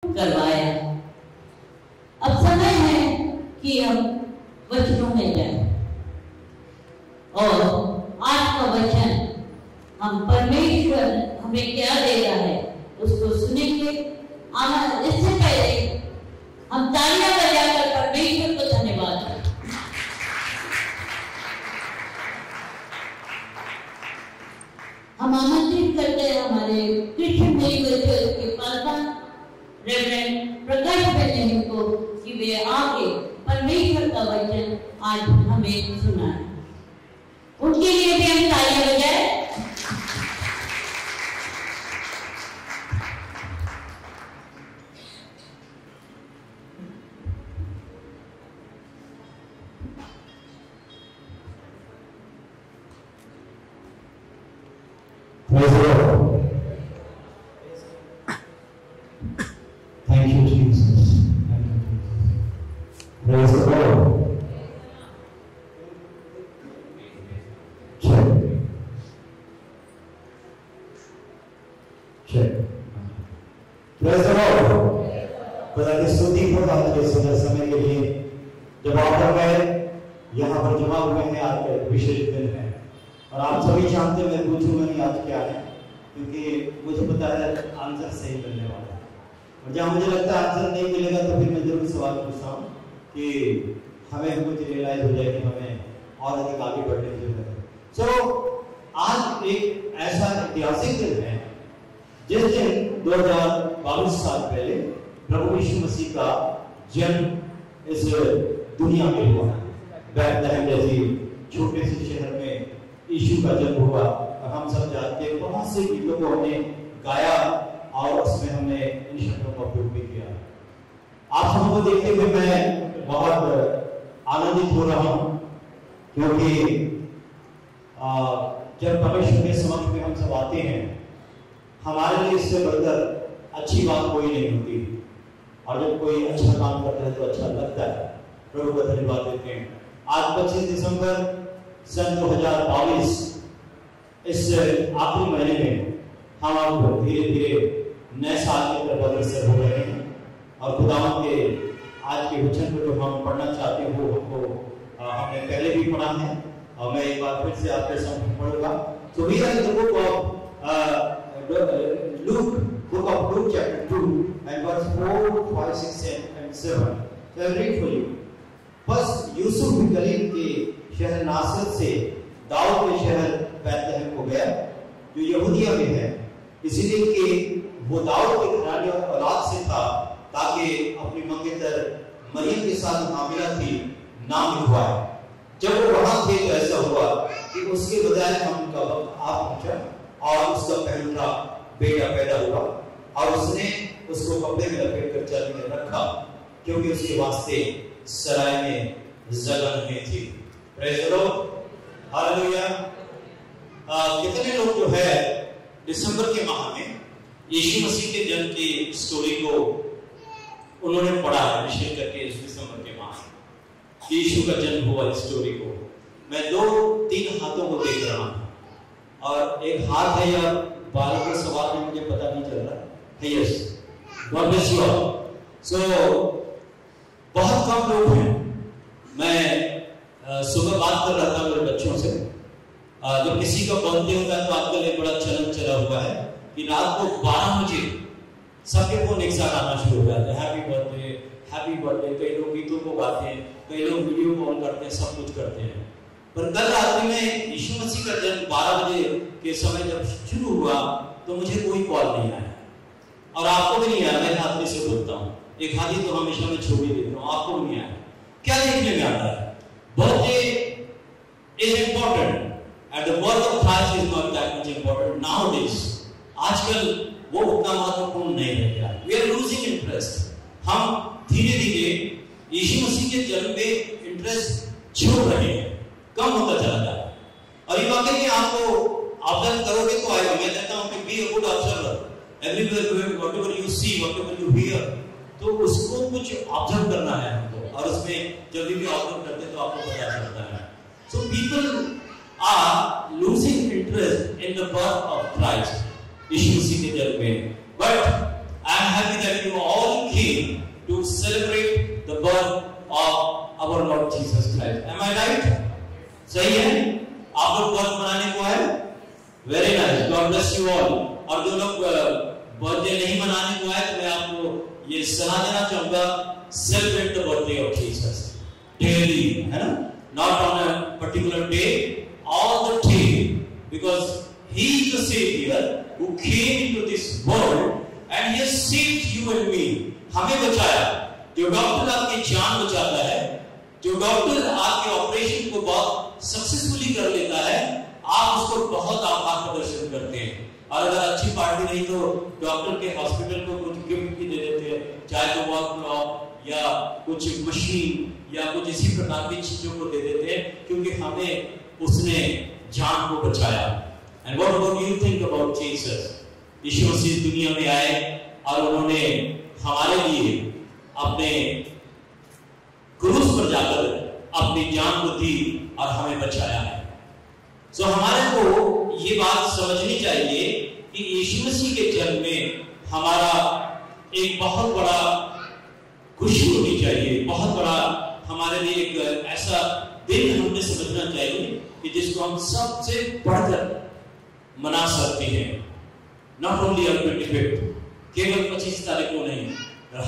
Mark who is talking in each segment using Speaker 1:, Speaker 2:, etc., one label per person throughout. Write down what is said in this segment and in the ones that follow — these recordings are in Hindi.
Speaker 1: करवाया। अब समय है कि हम वचनों में जाएं और आज का वचन हम परमेश्वर हमें क्या दे रहा है उसको सुनेंगे। इससे पहले हम तालियां बजाकर परमेश्वर को धन्यवाद करें। हम आमंत्रित करते हैं हमारे क्रिश्चियन मेडिकल के पास रेवरेंड प्रकाश बेनेही को कि वे आके परमेश्वर का वचन आज हमें सुनाए। उनके लिए भी हम तालियां बजाएं।
Speaker 2: Praise the Lord. Thank you, Jesus. Thank you, Jesus. Praise the Lord. Check. Check. Praise the Lord. खुदा की स्तुति हो आज के सुंदर समय के लिए जब आप लोग यहाँ पर जमा हुए हैं। आज का एक विशेष दिन है और आप सभी जानते हैं। मैं पूछूंगा नहीं आज क्या है, क्योंकि मुझे पता है आंसर सही मिलने वाला है। और जहाँ मुझे लगता है आंसर नहीं मिलेगा तो फिर मैं जरूर सवाल पूछता हूँ कि हमें कुछ रियलाइज हो जाए कि हमें और अधिक आगे बढ़ने की जरूरत है। आज एक ऐसा ऐतिहासिक दिन है जिस दिन 2022 साल पहले प्रभु यीशु मसीह का जन्म इस दुनिया में हुआ। बैतलहम जैसी छोटे से शहर में यीशु का जन्म हुआ और हम सब जानते हैं। बहुत से गीतों को हमने गाया और उसमें हमने इन शब्दों का उपयोग भी किया। आप सबको देखते हुए मैं बहुत आनंदित हो रहा हूँ, क्योंकि जब परमेश्वर के समक्ष में हम सब आते हैं, हमारे लिए इससे बढ़कर अच्छी बात कोई नहीं होती। और जब कोई अच्छा काम करता है तो अच्छा लगता है। प्रभु को धन्यवाद देते हैं। आज 25 दिसंबर सन 2022 इस आखिरी महीने में हम आप धीरे धीरे नए साल की तरफ अग्रसर हो रहे हैं। और खुदावंद के आज के वचन को जो हम पढ़ना चाहते हैं वो हमने पहले भी पढ़ा है और मैं एक बार फिर से आपके सामने पढ़ूंगा। तो we are in the book of Luke chapter 2 and verse 4, 5, 6 and 7. So I read for you. बस यूसुफ भी गलील के शहर नासरत से दाऊद के शहर बैतलहम को गया जो यहूदिया में है, इसीलिए कि वो दाऊद के घराने और औलाद से था, ताकि अपनी मंगेतर मरियम के साथ हामिला थी नाम लिखवाए। जब वो वहां थे तो ऐसा हुआ कि उसके बजाय उनका वक्त आ पहुंचा और उसका पहला बेटा पैदा हुआ और उसने उसको कपड़े में लपेट कर चादर में रखा, क्योंकि उसके वास्ते सराय में जगह नहीं थी। Praise the Lord, hallelujah. कितने लोग जो है दिसंबर के माह में यीशु मसीह के जन्म की स्टोरी को उन्होंने पढ़ा है, विशेष करके इस दिसंबर के माह में यीशु का जन्म हुआ इस स्टोरी को मैं 2-3 हाथों को देख रहा हूं और एक हाथ है या बालों का सवाल है, मुझे पता नहीं चल रहा है। Yes, God bless you all. So बहुत कम लोग हैं। मैं सुबह बात कर रहा था मेरे बच्चों से, जब किसी का बर्थडे होता है तो आजकल एक बड़ा चलन चला हुआ है कि रात को 12 बजे सबके फोन एक साथ आना शुरू हो जाते हैं, हैप्पी बर्थडे हैप्पी बर्थडे। कई लोग गीतों को गाते हैं, कई लोग वीडियो कॉल करते हैं, सब कुछ करते हैं। पर कल रात्रि में यीशु मसीह का जन्म 12 बजे के समय जब शुरू हुआ तो मुझे कोई कॉल नहीं आया और आपको भी नहीं आया। मैं रात्रि से बोलता हूँ, एक हाथी तो हमेशा मैं छोड़ ही देता हूँ, आपको नहीं आया। क्या देखने में आता है? Birthday is important and the birth of Christ is not that much important nowadays. आजकल वो उतना महत्वपूर्ण नहीं रह गया। We are losing interest. हम धीरे धीरे यीशु मसीह के जन्म पे इंटरेस्ट छोड़ रहे हैं, कम होता चला जा रहा है। और ये वाकई में आपको ऑब्जर्व करोगे तो आएगा। मैं कहता हूँ कि be a good observer, everywhere whatever you see, whatever you hear, तो उसको कुछ ऑब्जर्व करना है हमको। और उसमें जब भी ऑब्जर्व करते हैं तो आपको पता चलता है। So people are losing interest in the birth of Christ, Yeshu Masih के जन्म में। But I
Speaker 3: am happy that you all came to celebrate the birth of our Lord Jesus Christ. Am I right? सही है? आप लोग बर्थ मनाने को आए? Very nice. God bless you all. और जो लोग बर्थडे नहीं मनाने को आए, तो मैं आपको ये सलाह देना चाहूँगा, celebrate the birthday of Jesus daily, है ना? Not on a particular day, all the day, because He is the Savior who came into this world and He has saved you and me. हमें बचाया. जो डॉक्टर आपकी जान बचाता है, जो डॉक्टर आपके ऑपरेशन को बहुत सक्सेसफुली कर लेता है, आप उसको बहुत आभार प्रदर्शन करते हैं. और अगर अच्छी पार्टी नहीं तो डॉक्टर के हॉस्पिटल को कुछ गिफ्ट भी दे देते हैं, चाहे तो वॉल क्लॉक या कुछ मशीन या कुछ इसी प्रकार की चीजों को दे देते हैं, क्योंकि हमें उसने जान को बचाया. And what about you think about Jesus? यीशु मसीह दुनिया में आए और उन्होंने हमारे लिए अपने क्रूस पर जाकर अपनी जान को दी और हमें बचाया है. So हमारे को ये बात समझनी चाहिए कि यीशु मसीह के जन्म में हमारा एक बहुत बड़ा खुशी होनी चाहिए, बहुत बड़ा हमारे लिए एक ऐसा दिन हमने समझना चाहिए कि जिसको हम सबसे बढ़कर मना सकते हैं. नॉट ओनली ऑन 25th, केवल 25 तारीख को नहीं,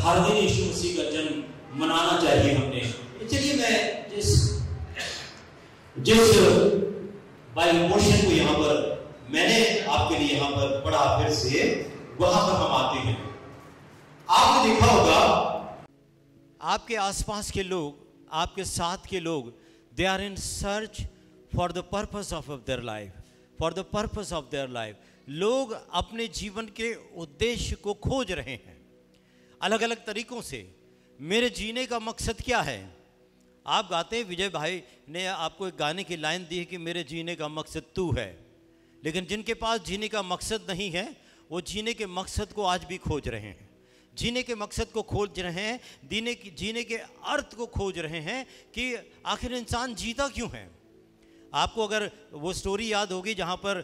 Speaker 3: हर दिन यीशु मसीह का जन्म मनाना चाहिए हमने. चलिए मैं जिस बाइबल पोर्शन को यहाँ पर मैंने आपके लिए यहाँ पर पढ़ा, फिर से वहां पर हम आते हैं. आपने देखा होगा आपके आसपास के लोग, आपके साथ के लोग, they are in search for the purpose of their life, for the purpose of their life. लोग अपने जीवन के उद्देश्य को खोज रहे हैं अलग अलग तरीकों से. मेरे जीने का मकसद क्या है? आप गाते हैं, विजय भाई ने आपको एक गाने की लाइन दी है कि मेरे जीने का मकसद तू है. लेकिन जिनके पास जीने का मकसद नहीं है, वो जीने के मकसद को आज भी खोज रहे हैं. जीने के मकसद को खोज रहे हैं, जीने के अर्थ को खोज रहे हैं कि आखिर इंसान जीता क्यों है. आपको अगर वो स्टोरी याद होगी जहाँ पर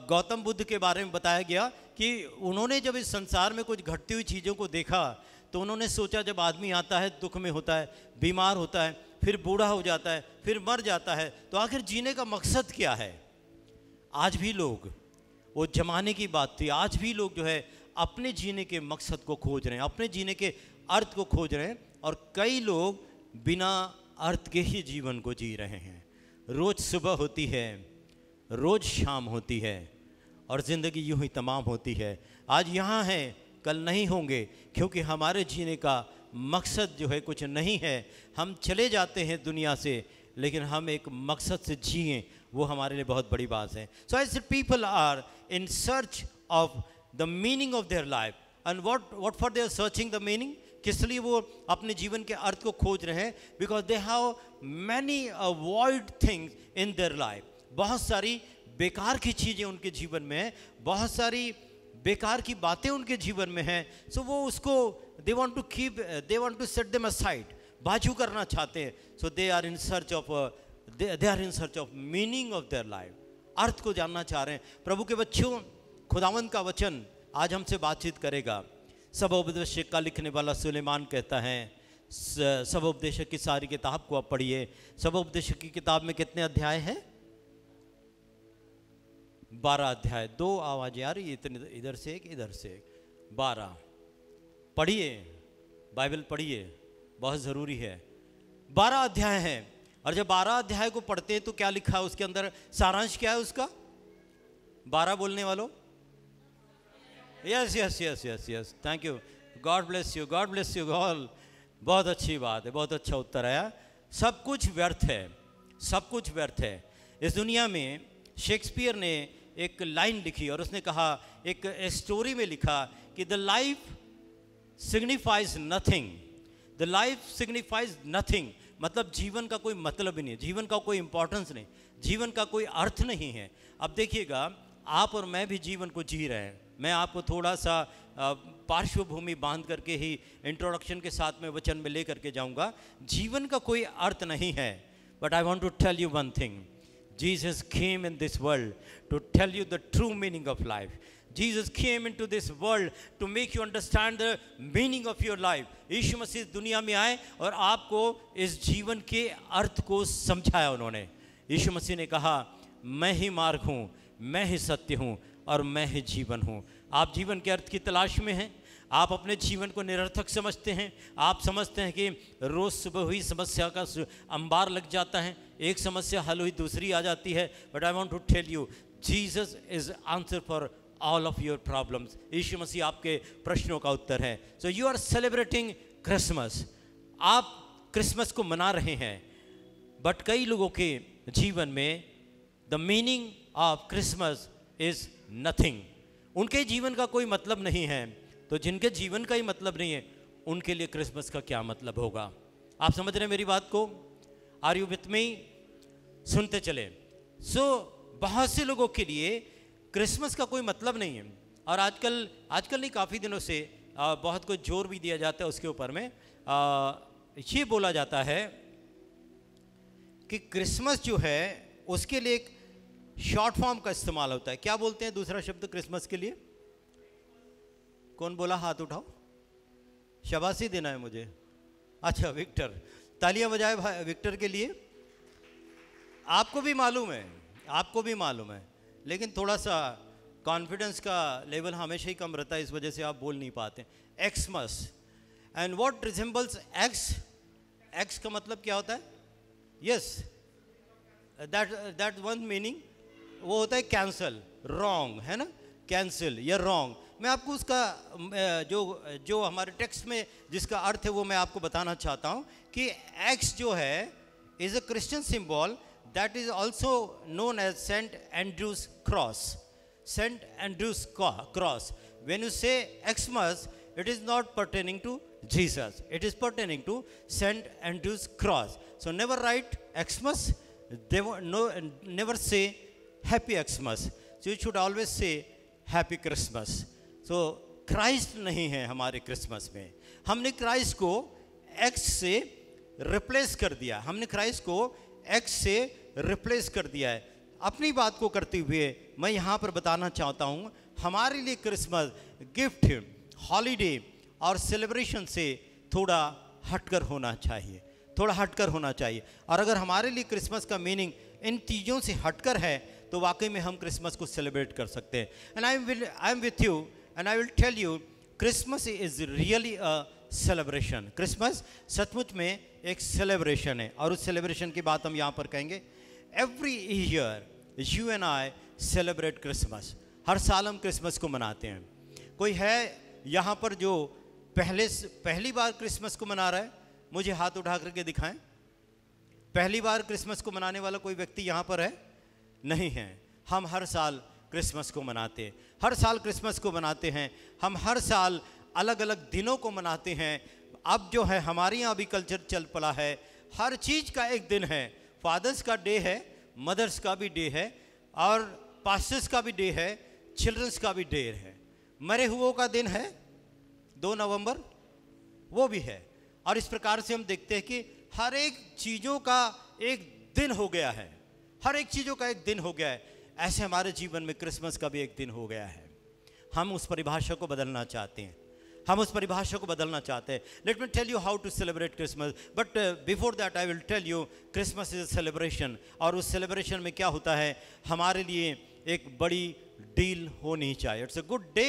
Speaker 3: गौतम बुद्ध के बारे में बताया गया कि उन्होंने जब इस संसार में कुछ घटती हुई चीज़ों को देखा, तो उन्होंने सोचा जब आदमी आता है दुख में होता है, बीमार होता है, फिर बूढ़ा हो जाता है, फिर मर जाता है, तो आखिर जीने का मकसद क्या है. आज भी लोग, वो जमाने की बात थी, आज भी लोग जो है अपने जीने के मकसद को खोज रहे हैं, अपने जीने के अर्थ को खोज रहे हैं. और कई लोग बिना अर्थ के ही जीवन को जी रहे हैं. रोज सुबह होती है, रोज शाम होती है, और ज़िंदगी यूं ही तमाम होती है. आज यहाँ हैं, कल नहीं होंगे, क्योंकि हमारे जीने का मकसद जो है कुछ नहीं है. हम चले जाते हैं दुनिया से, लेकिन हम एक मकसद से जिए, वो हमारे लिए बहुत बड़ी बात है. So I said people are in search of the meaning of their life. And what for they are searching the meaning. किस लिए वो अपने जीवन के अर्थ को खोज रहे हैं? Because they have many void things in their life. बहुत सारी बेकार की चीज़ें उनके जीवन में हैं, बहुत सारी बेकार की बातें उनके जीवन में हैं. सो वो उसको they want to set them aside, बाजू करना चाहते हैं. So they are in search of meaning of their life. अर्थ को जानना चाह रहे हैं. प्रभु के बच्चों, खुदावंद का वचन आज हमसे बातचीत करेगा. सबोपदेशक का लिखने वाला सुलेमान कहता है, सबोपदेशक की सारी किताब को आप पढ़िए. सबोपदेशक की किताब में कितने अध्याय हैं? 12 अध्याय. 2 आवाजें आ रही है, इतने इधर से एक, इधर से एक. 12 पढ़िए, बाइबल पढ़िए, बहुत ज़रूरी है. 12 अध्याय हैं, और जब 12 अध्याय को पढ़ते हैं तो क्या लिखा है उसके अंदर? सारांश क्या है उसका? 12 बोलने वालों, yes yes yes yes yes, thank you, God bless you all. बहुत अच्छी बात है, बहुत अच्छा उत्तर आया. सब कुछ व्यर्थ है, सब कुछ व्यर्थ है. इस दुनिया में शेक्सपियर ने एक लाइन लिखी और उसने कहा, एक स्टोरी में लिखा कि the life signifies nothing. The life signifies nothing, मतलब जीवन का कोई मतलब ही नहीं, जीवन का कोई इंपॉर्टेंस नहीं, जीवन का कोई अर्थ नहीं है. अब देखिएगा, आप और मैं भी जीवन को जी रहे हैं. मैं आपको थोड़ा सा पार्श्वभूमि बांध करके ही इंट्रोडक्शन के साथ में वचन में ले करके जाऊंगा. जीवन का कोई अर्थ नहीं है. But I want to tell you one thing, Jesus came in this world to tell you the true meaning of life.
Speaker 4: Jesus came into this world to make you understand the meaning of your life. यीशु मसीह दुनिया में आए और आपको इस जीवन के अर्थ को समझाया उन्होंने। यीशु मसीह ने कहा, मैं ही मार्ग हूँ, मैं ही सत्य हूँ और मैं ही जीवन हूँ। आप जीवन के अर्थ की तलाश में हैं, आप अपने जीवन को निरर्थक समझते हैं, आप समझते हैं कि रोज़ सुबह हुई समस्या का अंबार लग जाता है, एक समस्या हल हुई दूसरी आ जाती है। But I want to tell you, Jesus is answer for all of your problems. Yeshu Masih आपके प्रश्नों का उत्तर है। So you are celebrating Christmas, आप क्रिसमस को मना रहे हैं। बट कई लोगों के जीवन में the meaning of Christmas is nothing, उनके जीवन का कोई मतलब नहीं है। तो जिनके जीवन का ही मतलब नहीं है, उनके लिए क्रिसमस का क्या मतलब होगा? आप समझ रहे हैं मेरी बात को? Are you with me? सुनते चले। सो बहुत से लोगों के लिए क्रिसमस का कोई मतलब नहीं है। और आजकल नहीं, काफ़ी दिनों से बहुत कुछ जोर भी दिया जाता है उसके ऊपर में। ये बोला जाता है कि क्रिसमस जो है उसके लिए एक शॉर्ट फॉर्म का इस्तेमाल होता है। क्या बोलते हैं दूसरा शब्द क्रिसमस के लिए? कौन बोला? हाथ उठाओ। शाबाशी देना है मुझे। अच्छा, विक्टर, तालियां बजाए भाई विक्टर के लिए। आपको भी मालूम है, आपको भी मालूम है, लेकिन थोड़ा सा कॉन्फिडेंस का लेवल हमेशा ही कम रहता है, इस वजह से आप बोल नहीं पाते। Xmas, and what resembles x? X का मतलब क्या होता है? यस, दैट वन मीनिंग वो होता है कैंसल, रॉन्ग, है ना? कैंसिल या रॉन्ग। मैं आपको उसका जो हमारे टेक्स्ट में जिसका अर्थ है वो मैं आपको बताना चाहता हूँ कि एक्स जो है is a Christian symbol that is also known as Saint Andrew's cross. Saint Andrew's cross, when you say Xmas, it is not pertaining to Jesus, it is pertaining to Saint Andrew's cross. So never write Xmas, never say Happy Xmas. So you should always say Happy Christmas. So Christ नहीं है हमारे क्रिसमस में। हमने क्राइस्ट को एक्स से रिप्लेस कर दिया, हमने क्राइस्ट को एक्स से रिप्लेस कर दिया है। अपनी बात को करते हुए मैं यहाँ पर बताना चाहता हूँ, हमारे लिए क्रिसमस गिफ्ट, हॉलीडे और सेलिब्रेशन से थोड़ा हटकर होना चाहिए, थोड़ा हटकर होना चाहिए। और अगर हमारे लिए क्रिसमस का मीनिंग इन चीज़ों से हटकर है तो वाकई में हम क्रिसमस को सेलिब्रेट कर सकते हैं। And I am with you and I will tell you, Christmas is really a celebration. Christmas सचमुच में एक सेलिब्रेशन है और उस सेलिब्रेशन की बात हम यहाँ पर कहेंगे। Every year you and I celebrate Christmas. हर साल हम क्रिसमस को मनाते हैं। कोई है यहाँ पर जो पहली बार क्रिसमस को मना रहा है? मुझे हाथ उठा करके दिखाएं। पहली बार क्रिसमस को मनाने वाला कोई व्यक्ति यहाँ पर है? नहीं है। हम हर साल क्रिसमस को मनाते हैं, हर साल क्रिसमस को मनाते हैं। हम हर साल अलग अलग दिनों को मनाते हैं। अब जो है हमारे यहाँ भी कल्चर चल पड़ा है, हर चीज़ का एक दिन है। फादर्स का डे है, मदर्स का भी डे है, और पास्टर्स का भी डे है, चिल्ड्रंस का भी डे है। मरे हुओं का दिन है 2 नवंबर, वो भी है। और इस प्रकार से हम देखते हैं कि हर एक चीज़ों का एक दिन हो गया है, हर एक चीज़ों का एक दिन हो गया है। ऐसे हमारे जीवन में क्रिसमस का भी एक दिन हो गया है। हम उस परिभाषा को बदलना चाहते हैं, हम उस परिभाषा को बदलना चाहते हैं। Let me tell you how to celebrate Christmas, but before that I will tell you Christmas is a celebration. और उस सेलिब्रेशन में क्या होता है, हमारे लिए एक बड़ी डील होनी चाहिए। It's a good day,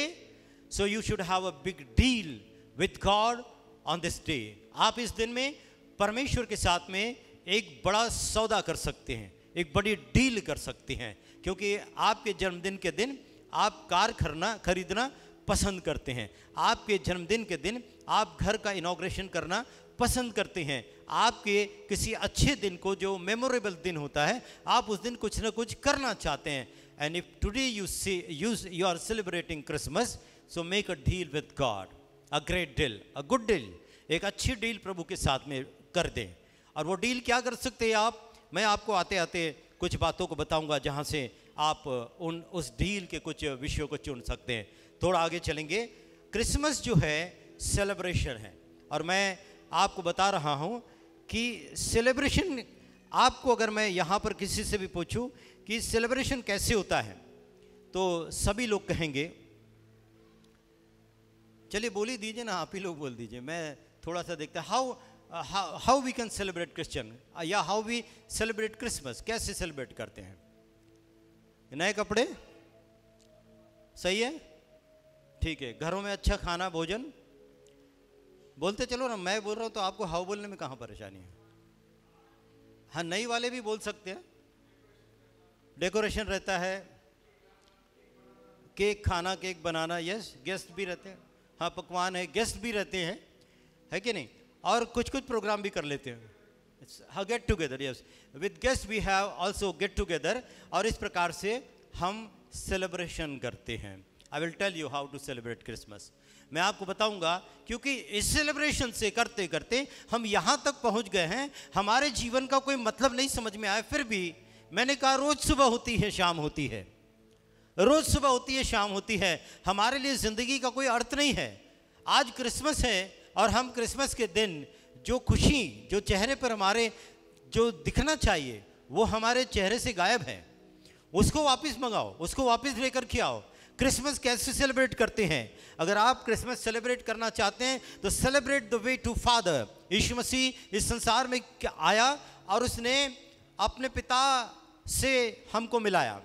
Speaker 4: so you should have a big deal with God on this day. आप इस दिन में परमेश्वर के साथ में एक बड़ा सौदा कर सकते हैं, एक बड़ी डील कर सकते हैं, क्योंकि आपके जन्मदिन के दिन आप कार खरीदना पसंद करते हैं। आपके जन्मदिन के दिन आप घर का इनॉग्रेशन करना पसंद करते हैं। आपके किसी अच्छे दिन को, जो मेमोरेबल दिन होता है, आप उस दिन कुछ ना कुछ करना चाहते हैं। And if today you are celebrating Christmas, so make a deal with God, a great deal, a good deal, एक अच्छी डील प्रभु के साथ में कर दें। और वो डील क्या कर सकते हैं आप? मैं आपको आते आते कुछ बातों को बताऊंगा जहां से आप उस डील के कुछ विषयों को चुन सकते हैं। थोड़ा आगे चलेंगे। क्रिसमस जो है सेलिब्रेशन है, और मैं आपको बता रहा हूं कि सेलिब्रेशन, आपको अगर मैं यहाँ पर किसी से भी पूछूं कि सेलिब्रेशन कैसे होता है, तो सभी लोग कहेंगे चलिए बोल ही दीजिए ना, आप ही लोग बोल दीजिए, मैं थोड़ा सा देखता how we can celebrate Christian या हाउ वी सेलिब्रेट क्रिसमस। कैसे सेलिब्रेट करते हैं? नए कपड़े, सही है, ठीक है। घरों में अच्छा खाना भोजन, बोलते चलो ना, मैं बोल रहा हूँ तो आपको हाउ बोलने में कहाँ परेशानी है? हाँ, नई वाले भी बोल सकते हैं। डेकोरेशन रहता है, केक खाना, केक बनाना, यस, गेस्ट भी रहते हैं, हाँ पकवान है, गेस्ट भी रहते हैं, है कि नहीं? और कुछ कुछ प्रोग्राम भी कर लेते हैं, हाँ get together, yes, with guest we have also get together, और इस प्रकार से हम सेलिब्रेशन करते हैं। I will tell you how to celebrate Christmas. मैं आपको बताऊंगा, क्योंकि इस सेलिब्रेशन से करते करते हम यहाँ तक पहुँच गए हैं, हमारे जीवन का कोई मतलब नहीं समझ में आया, फिर भी मैंने कहा रोज सुबह होती है शाम होती है, रोज सुबह होती है शाम होती है, हमारे लिए ज़िंदगी का कोई अर्थ नहीं है। आज क्रिसमस है और हम क्रिसमस के दिन जो खुशी, जो चेहरे पर हमारे जो दिखना चाहिए वो हमारे चेहरे से गायब है। उसको वापस मंगाओ, उसको वापस लेकर के आओ। क्रिसमस कैसे सेलिब्रेट करते हैं? अगर आप क्रिसमस सेलिब्रेट करना चाहते हैं तो celebrate the way to father. Yeshu Masih इस संसार में आया और उसने अपने पिता से हमको मिलाया।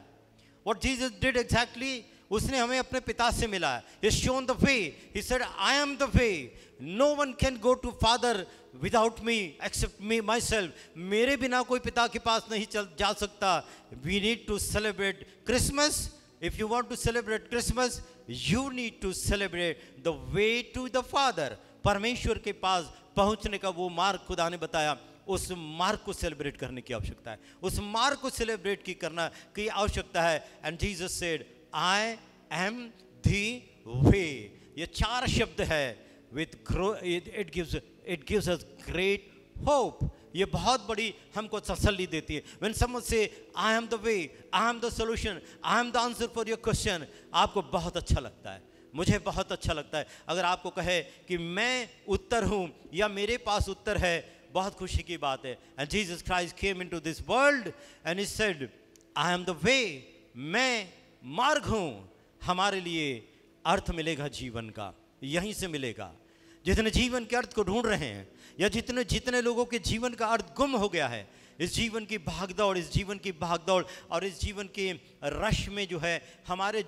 Speaker 4: What Jesus did exactly, उसने हमें अपने पिता से मिलाया। He shown the way. He said, I am the way. No one can go to Father without me, except me myself. मेरे बिना कोई पिता के पास नहीं जा सकता। We need to celebrate Christmas. If you want to celebrate Christmas, you need to celebrate the way to the Father. परमेश्वर के पास पहुंचने का वो मार्ग खुदा ने बताया, उस मार्ग को सेलिब्रेट करने की आवश्यकता है, उस मार्ग को सेलिब्रेट की आवश्यकता है। And Jesus said, I am the way. ये चार शब्द है, with it gives us great hope. ये बहुत बड़ी हमको तसल्ली देती है। व्हेन समवन से I am the way, I am the solution, I am the answer for your question, आपको बहुत अच्छा लगता है, मुझे बहुत अच्छा लगता है। अगर आपको कहे कि मैं उत्तर हूँ या मेरे पास उत्तर है, बहुत खुशी की बात है। And Jesus Christ came into this world and he said, I am the way, मैं मार्ग हूँ। हमारे लिए अर्थ मिलेगा जीवन का, यहीं से मिलेगा। जितने जीवन के अर्थ को ढूंढ रहे हैं या जितने लोगों के जीवन का अर्थ गुम हो गया है, इस जीवन की भागदौड़, इस जीवन की भागदौड़ और इस जीवन के रश में जो है हमारे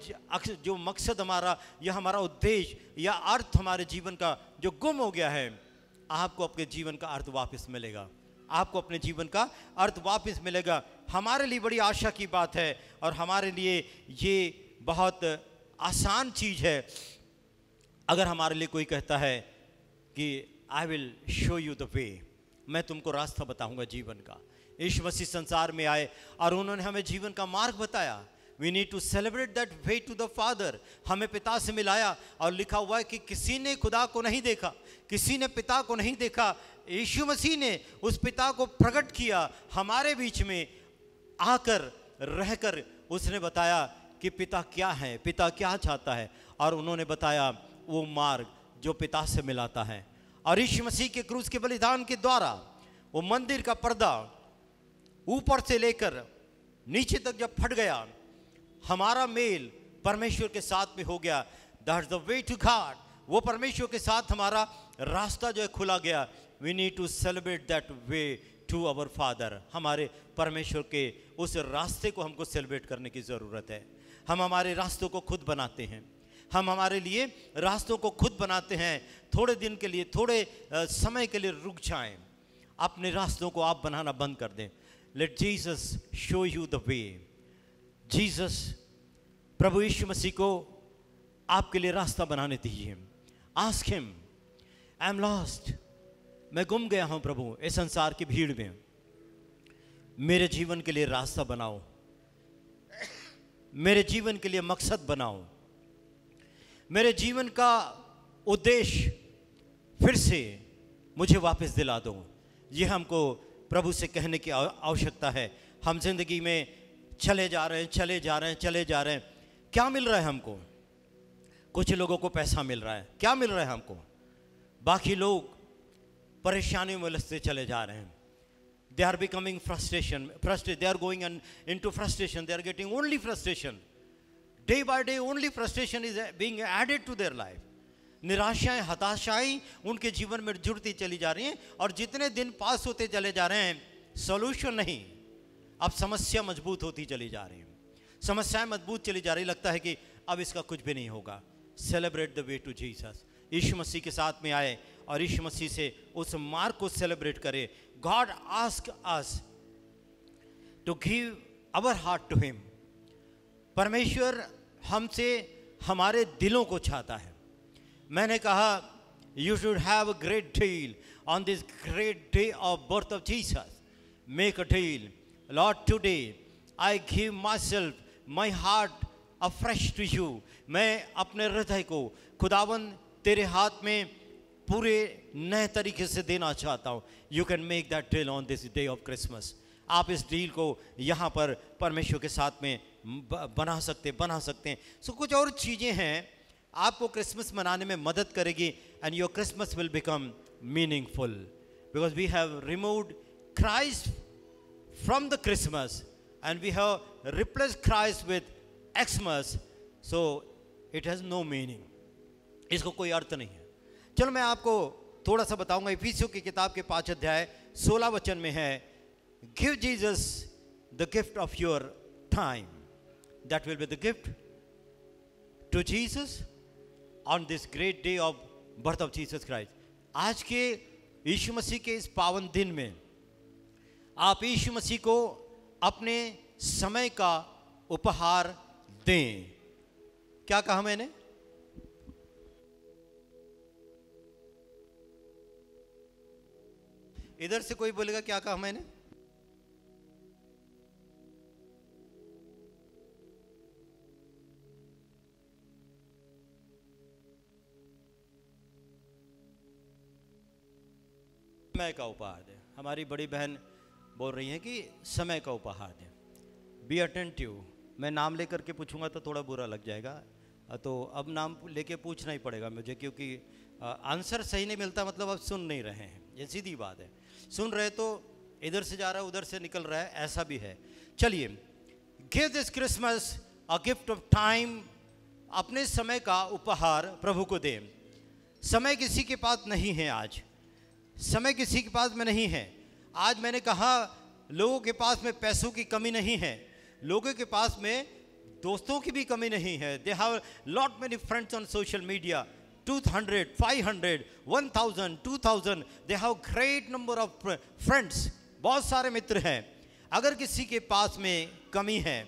Speaker 4: जो मकसद हमारा या हमारा उद्देश्य या अर्थ हमारे जीवन का जो गुम हो गया है, आपको अपने जीवन का अर्थ वापस मिलेगा, आपको अपने जीवन का अर्थ वापस मिलेगा। हमारे लिए बड़ी आशा की बात है और हमारे लिए ये बहुत आसान चीज़ है। अगर हमारे लिए कोई कहता है कि I will show you the वे, मैं तुमको रास्ता बताऊंगा जीवन का। यीशु मसीह संसार में आए और उन्होंने हमें जीवन का मार्ग बताया। We need to celebrate that way to the Father. हमें पिता से मिलाया और लिखा हुआ है कि किसी ने खुदा को नहीं देखा, किसी ने पिता को नहीं देखा। यीशु मसीह ने उस पिता को प्रकट किया, हमारे बीच में आकर रहकर उसने बताया कि पिता क्या है, पिता क्या चाहता है, और उन्होंने बताया वो मार्ग जो पिता से मिलाता है। और यीशु मसीह के क्रूस के बलिदान के द्वारा वो मंदिर का पर्दा ऊपर से लेकर नीचे तक जब फट गया, हमारा मेल परमेश्वर के साथ में हो गया। That's the way to God. वो परमेश्वर के साथ हमारा रास्ता जो है खुला गया। We need to celebrate that way to our father. हमारे परमेश्वर के उस रास्ते को हमको सेलिब्रेट करने की ज़रूरत है। हम हमारे रास्तों को खुद बनाते हैं, हम हमारे लिए रास्तों को खुद बनाते हैं। थोड़े दिन के लिए, थोड़े समय के लिए रुक जाएं, अपने रास्तों को आप बनाना बंद कर दें। Let Jesus show you the way. Jesus, प्रभु यीशु मसीह को आपके लिए रास्ता बनाने दीजिए। Ask him, I am lost, मैं गुम गया हूं प्रभु इस संसार की भीड़ में, मेरे जीवन के लिए रास्ता बनाओ, मेरे जीवन के लिए मकसद बनाओ, मेरे जीवन का उद्देश्य फिर से मुझे वापस दिला दो। ये हमको प्रभु से कहने की आवश्यकता है। हम जिंदगी में चले जा रहे हैं। क्या मिल रहा है हमको? कुछ लोगों को पैसा मिल रहा है। क्या मिल रहा है हमको? बाकी लोग परेशानियों में उलझते चले जा रहे हैं। They are becoming frustrated. They are going into frustration. They are getting only frustration. Day by day, only frustration is being added to their life. निराशाएं, हताशाएं उनके जीवन में जुड़ती चली जा रही हैं, और जितने दिन पास होते चले जा रहे हैं, सॉल्यूशन नहीं, अब समस्या मजबूत होती चली जा रही है, समस्याएं मजबूत चली जा रही, लगता है कि अब इसका कुछ भी नहीं होगा। Celebrate the way to Jesus, Yeshu Masih के साथ में आए और यीशु मसीह से उस मार्ग को सेलिब्रेट करें। God ask us to give our heart to him. परमेश्वर हमसे हमारे दिलों को चाहता है। मैंने कहा you should have a great deal on this great day of birth of Jesus. Make a deal, Lord today I give myself, my heart afresh to you. मैं अपने हृदय को खुदावन तेरे हाथ में पूरे नए तरीके से देना चाहता हूँ। You can make that deal on this day of Christmas. आप इस डील को यहाँ पर परमेश्वर के साथ में बना सकते हैं। सो कुछ और चीज़ें हैं आपको क्रिसमस मनाने में मदद करेगी, and your Christmas will become meaningful, because we have removed Christ from the Christmas and we have replaced Christ with Xmas, so it has no meaning, इसको कोई अर्थ नहीं है। चलो मैं आपको थोड़ा सा बताऊंगा। इफिसियों की किताब के 5 अध्याय 16 वचन में है, give Jesus the gift of your time, that will be the gift to Jesus on this great day of birth of Jesus Christ. आज के यीशु मसीह के इस पावन दिन में आप यीशु मसीह को अपने समय का उपहार दें। क्या कहा मैंने? इधर से कोई बोलेगा क्या कहा मैंने? समय का उपहार दे। हमारी बड़ी बहन बोल रही है कि समय का उपहार दे। Be attentive. मैं नाम लेकर के पूछूंगा तो थोड़ा बुरा लग जाएगा, तो अब नाम लेके पूछना ही पड़ेगा मुझे, क्योंकि आंसर सही नहीं मिलता, मतलब अब सुन नहीं रहे हैं, ये सीधी बात है। सुन रहे तो इधर से जा रहा है उधर से निकल रहा है, ऐसा भी है। चलिए, give this Christmas a gift of time. अपने समय का उपहार प्रभु को दें। समय किसी के पास नहीं है, आज समय किसी के पास में नहीं है। आज मैंने कहा लोगों के पास में पैसों की कमी नहीं है, लोगों के पास में दोस्तों की भी कमी नहीं है। They have lot many friends on social media, 200, 500, 1000, 2000, they have great number of friends, बहुत सारे मित्र हैं। अगर किसी के पास में कमी है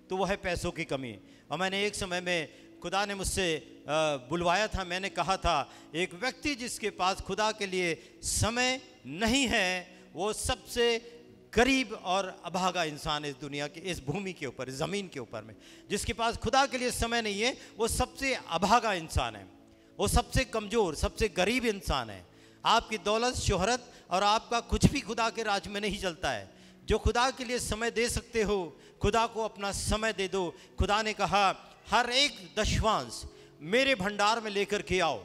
Speaker 4: तो वह है पैसों की कमी। और मैंने एक समय में, खुदा ने मुझसे बुलवाया था, मैंने कहा था एक व्यक्ति जिसके पास खुदा के लिए समय नहीं है वो सबसे गरीब और अभागा इंसान इस दुनिया के, इस भूमि के ऊपर, इस ज़मीन के ऊपर में। जिसके पास खुदा के लिए समय नहीं है वो सबसे अभागा इंसान है, वो सबसे कमज़ोर, सबसे गरीब इंसान है। आपकी दौलत, शोहरत और आपका कुछ भी खुदा के राज में नहीं चलता है। जो खुदा के लिए समय दे सकते हो, खुदा को अपना समय दे दो। खुदा ने कहा हर एक दशवांश मेरे भंडार में लेकर के आओ।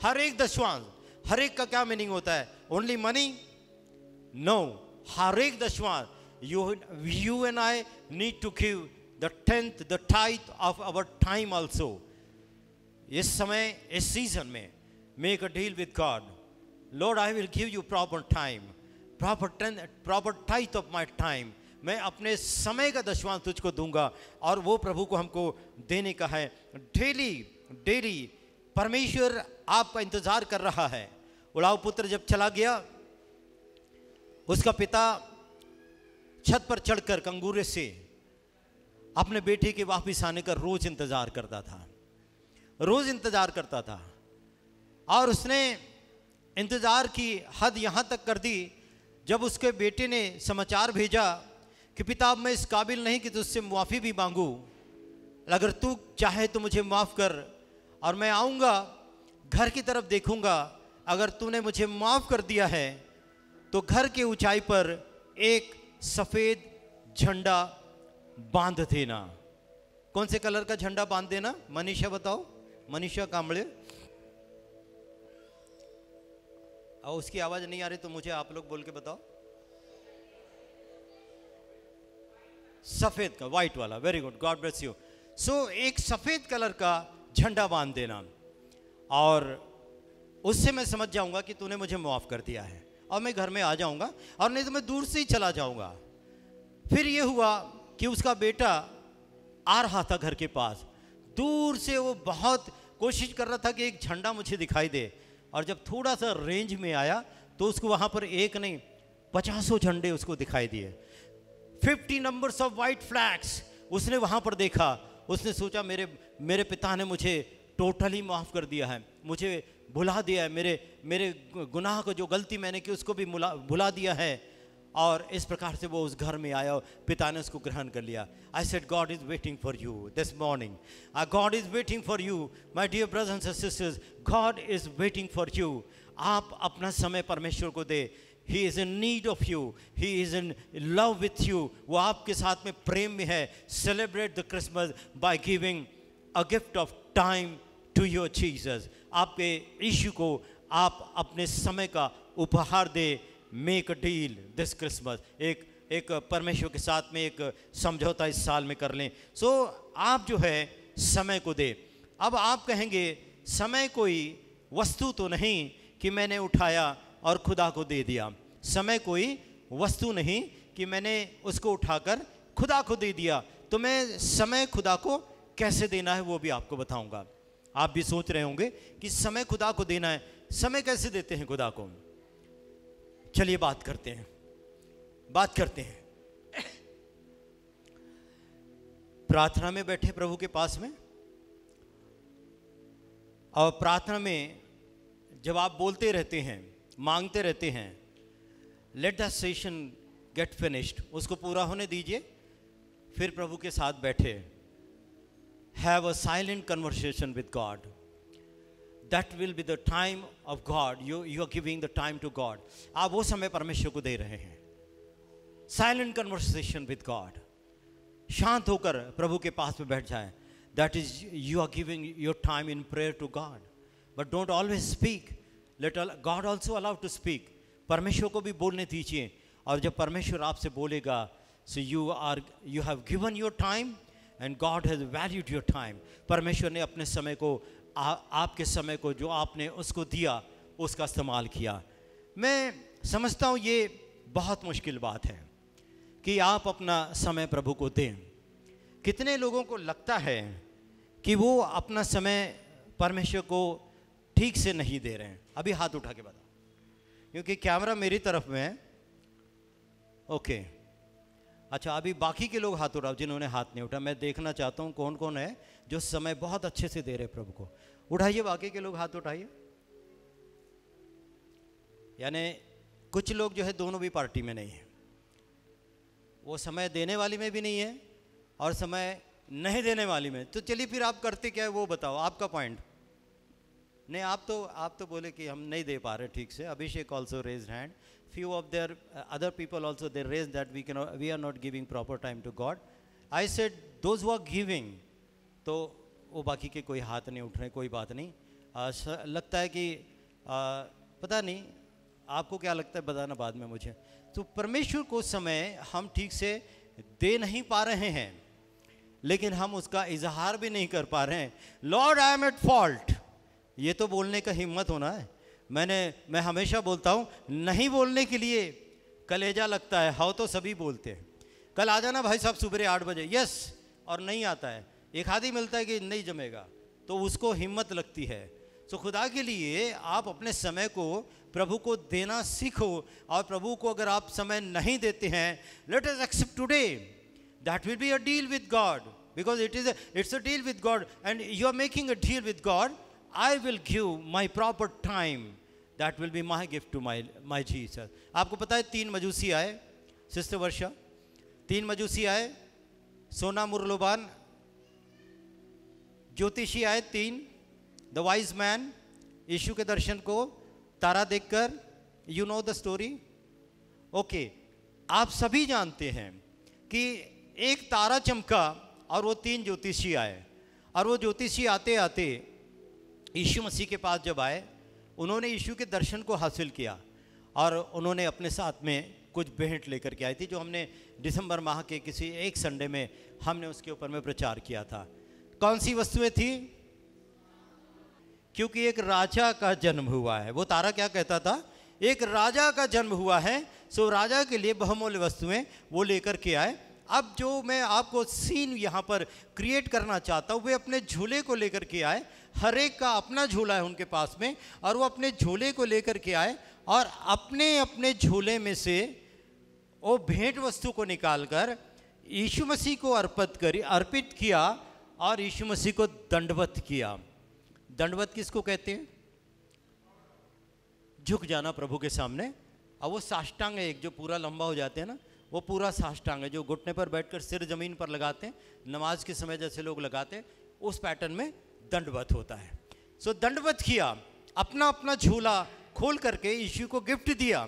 Speaker 4: हर एक दशवांश, हर एक का क्या मीनिंग होता है? Only money? नो, हर एक दशवांश। You and I need to give the 10th, द tithe of our time also. इस समय, इस सीजन में make a deal with God. Lord, I will give you proper time, proper tithe of my time. मैं अपने समय का दशवांश तुझको दूंगा, और वो प्रभु को हमको देने का है। डेली डेली परमेश्वर आपका इंतजार कर रहा है। उड़ाऊ पुत्र जब चला गया, उसका पिता छत पर चढ़कर कंगूरे से अपने बेटे के वापस आने का रोज इंतजार करता था, रोज इंतजार करता था। और उसने इंतजार की हद यहां तक कर दी जब उसके बेटे ने समाचार भेजा कि पिता, मैं इस काबिल नहीं कि तुझसे मुआफ़ी भी मांगूं, अगर तू चाहे तो मुझे माफ़ कर, और मैं आऊँगा, घर की तरफ देखूँगा, अगर तूने मुझे माफ़ कर दिया है तो घर के ऊंचाई पर एक सफ़ेद झंडा बांध देना। कौन से कलर का झंडा बांध देना? मनीषा बताओ, मनीषा कांबळे। और उसकी आवाज़ नहीं आ रही तो मुझे आप लोग बोल के बताओ। सफ़ेद का, वाइट वाला। Very good, God bless you. So एक सफ़ेद कलर का झंडा बांध देना, और उससे मैं समझ जाऊंगा कि तूने मुझे माफ़ कर दिया है और मैं घर में आ जाऊंगा, और नहीं तो मैं दूर से ही चला जाऊंगा। फिर ये हुआ कि उसका बेटा आ रहा था घर के पास, दूर से वो बहुत कोशिश कर रहा था कि एक झंडा मुझे दिखाई दे, और जब थोड़ा सा रेंज में आया तो उसको वहाँ पर एक नहीं 50 झंडे उसको दिखाई दिए, 50 नंबर्स ऑफ वाइट फ्लैग्स उसने वहाँ पर देखा। उसने सोचा मेरे पिता ने मुझे टोटली माफ़ कर दिया है, मुझे भुला दिया है, मेरे गुनाह को जो गलती मैंने की उसको भी भुला दिया है। और इस प्रकार से वो उस घर में आया और पिता ने उसको ग्रहण कर लिया। I said God is waiting for you this morning, God is waiting for you my dear brothers and sisters, God is waiting for you. आप अपना समय परमेश्वर को दे। He is in need of you. He is in love with you. वो आपके साथ में प्रेम में है। Celebrate the Christmas by giving a gift of time to your Jesus. आपके यीशु को आप अपने समय का उपहार दे। Make a deal this Christmas. एक परमेश्वर के साथ में एक समझौता इस साल में कर लें। So आप जो है समय को दे। अब आप कहेंगे समय कोई वस्तु तो नहीं कि मैंने उठाया और खुदा को दे दिया। समय कोई वस्तु नहीं कि मैंने उसको उठाकर खुदा को दे दिया। तो मैं समय खुदा को कैसे देना है वो भी आपको बताऊंगा। आप भी सोच रहे होंगे कि समय खुदा को देना है, समय कैसे देते हैं खुदा को। चलिए बात करते हैं। प्रार्थना में बैठे प्रभु के पास में, और प्रार्थना में जब आप बोलते रहते हैं, मांगते रहते हैं, let the session get finished, उसको पूरा होने दीजिए, फिर प्रभु के साथ बैठे। Have a silent conversation with God, that will be the time of God. You are giving the time to God. आप वो समय परमेश्वर को दे रहे हैं। साइलेंट कन्वर्सेशन विद गॉड, शांत होकर प्रभु के पास में बैठ जाए। That is you are giving your time in prayer to God. But don't always speak, let God also allow to speak. परमेश्वर को भी बोलने दीजिए, और जब परमेश्वर आपसे बोलेगा, so you have given your time and God has valued your time. परमेश्वर ने अपने समय को, आपके समय को जो आपने उसको दिया, उसका इस्तेमाल किया। मैं समझता हूँ ये बहुत मुश्किल बात है कि आप अपना समय प्रभु को दें। कितने लोगों को लगता है कि वो अपना समय परमेश्वर को ठीक से नहीं दे रहे हैं। अभी हाथ उठा के बता, क्योंकि कैमरा मेरी तरफ में है। ओके, अच्छा, अभी बाकी के लोग हाथ उठाओ जिन्होंने हाथ नहीं उठा। मैं देखना चाहता हूँ कौन कौन है जो समय बहुत अच्छे से दे रहे प्रभु को। उठाइए, बाकी के लोग हाथ उठाइए। यानी कुछ लोग जो है दोनों भी पार्टी में नहीं है, वो समय देने वाली में भी नहीं है और समय नहीं देने वाली में। तो चलिए फिर आप करते क्या है वो बताओ, आपका पॉइंट। नहीं, आप तो बोले कि हम नहीं दे पा रहे ठीक से। Abhishek also raised hand, few of their other people also they raised that we are not giving proper time to God. I said those who are giving, तो वो बाकी के कोई हाथ नहीं उठ रहे, कोई बात नहीं। लगता है कि पता नहीं आपको क्या लगता है, बताना बाद में मुझे। तो परमेश्वर को समय हम ठीक से दे नहीं पा रहे हैं, लेकिन हम उसका इजहार भी नहीं कर पा रहे हैं। Lord I am at fault, ये तो बोलने का हिम्मत होना है। मैं हमेशा बोलता हूँ, नहीं बोलने के लिए कलेजा लगता है, हाँ तो सभी बोलते हैं। कल आ जाना भाई साहब सुबह 8 बजे, यस, और नहीं आता है, एक आदमी मिलता है कि नहीं जमेगा, तो उसको हिम्मत लगती है। तो खुदा के लिए आप अपने समय को प्रभु को देना सीखो, और प्रभु को अगर आप समय नहीं देते हैं, let us accept today that will be a deal with God, because it's a deal with God and you are making a deal with God. I will give my proper time. That will be my gift to my Jesus. आपको पता है 3 मजूसी आए, सिस्टर वर्षा, 3 मजूसी आए, सोना मुरलोबान, ज्योतिषी आए 3, द वाइज मैन, यीशु के दर्शन को तारा देखकर, you know the story. Okay, आप सभी जानते हैं कि एक तारा चमका और वो 3 ज्योतिषी आए, और वो ज्योतिषी आते आते यीशु मसीह के पास जब आए, उन्होंने यीशु के दर्शन को हासिल किया, और उन्होंने अपने साथ में कुछ भेंट लेकर के आई थी, जो हमने दिसंबर माह के किसी एक संडे में हमने उसके ऊपर में प्रचार किया था। कौन सी वस्तुएं थी? क्योंकि एक राजा का जन्म हुआ है। वो तारा क्या कहता था? एक राजा का जन्म हुआ है, सो राजा के लिए बहुमूल्य वस्तुएं वो लेकर के आए। अब जो मैं आपको सीन यहाँ पर क्रिएट करना चाहता हूँ, वे अपने झूले को लेकर के आए। हर एक का अपना झूला है उनके पास में, और वो अपने झूले को लेकर के आए और अपने अपने झूले में से वो भेंट वस्तु को निकालकर यीशु मसीह को अर्पित किया और यीशु मसीह को दंडवत किया। दंडवत किसको कहते हैं? झुक जाना प्रभु के सामने। अब वो साष्टांग है, एक जो पूरा लंबा हो जाते हैं ना, वो पूरा साष्टांग है, जो घुटने पर बैठकर सिर जमीन पर लगाते हैं, नमाज के समय जैसे लोग लगाते हैं, उस पैटर्न में दंडवत होता है। सो दंडवत किया, अपना अपना झूला खोल करके यीशु को गिफ्ट दिया।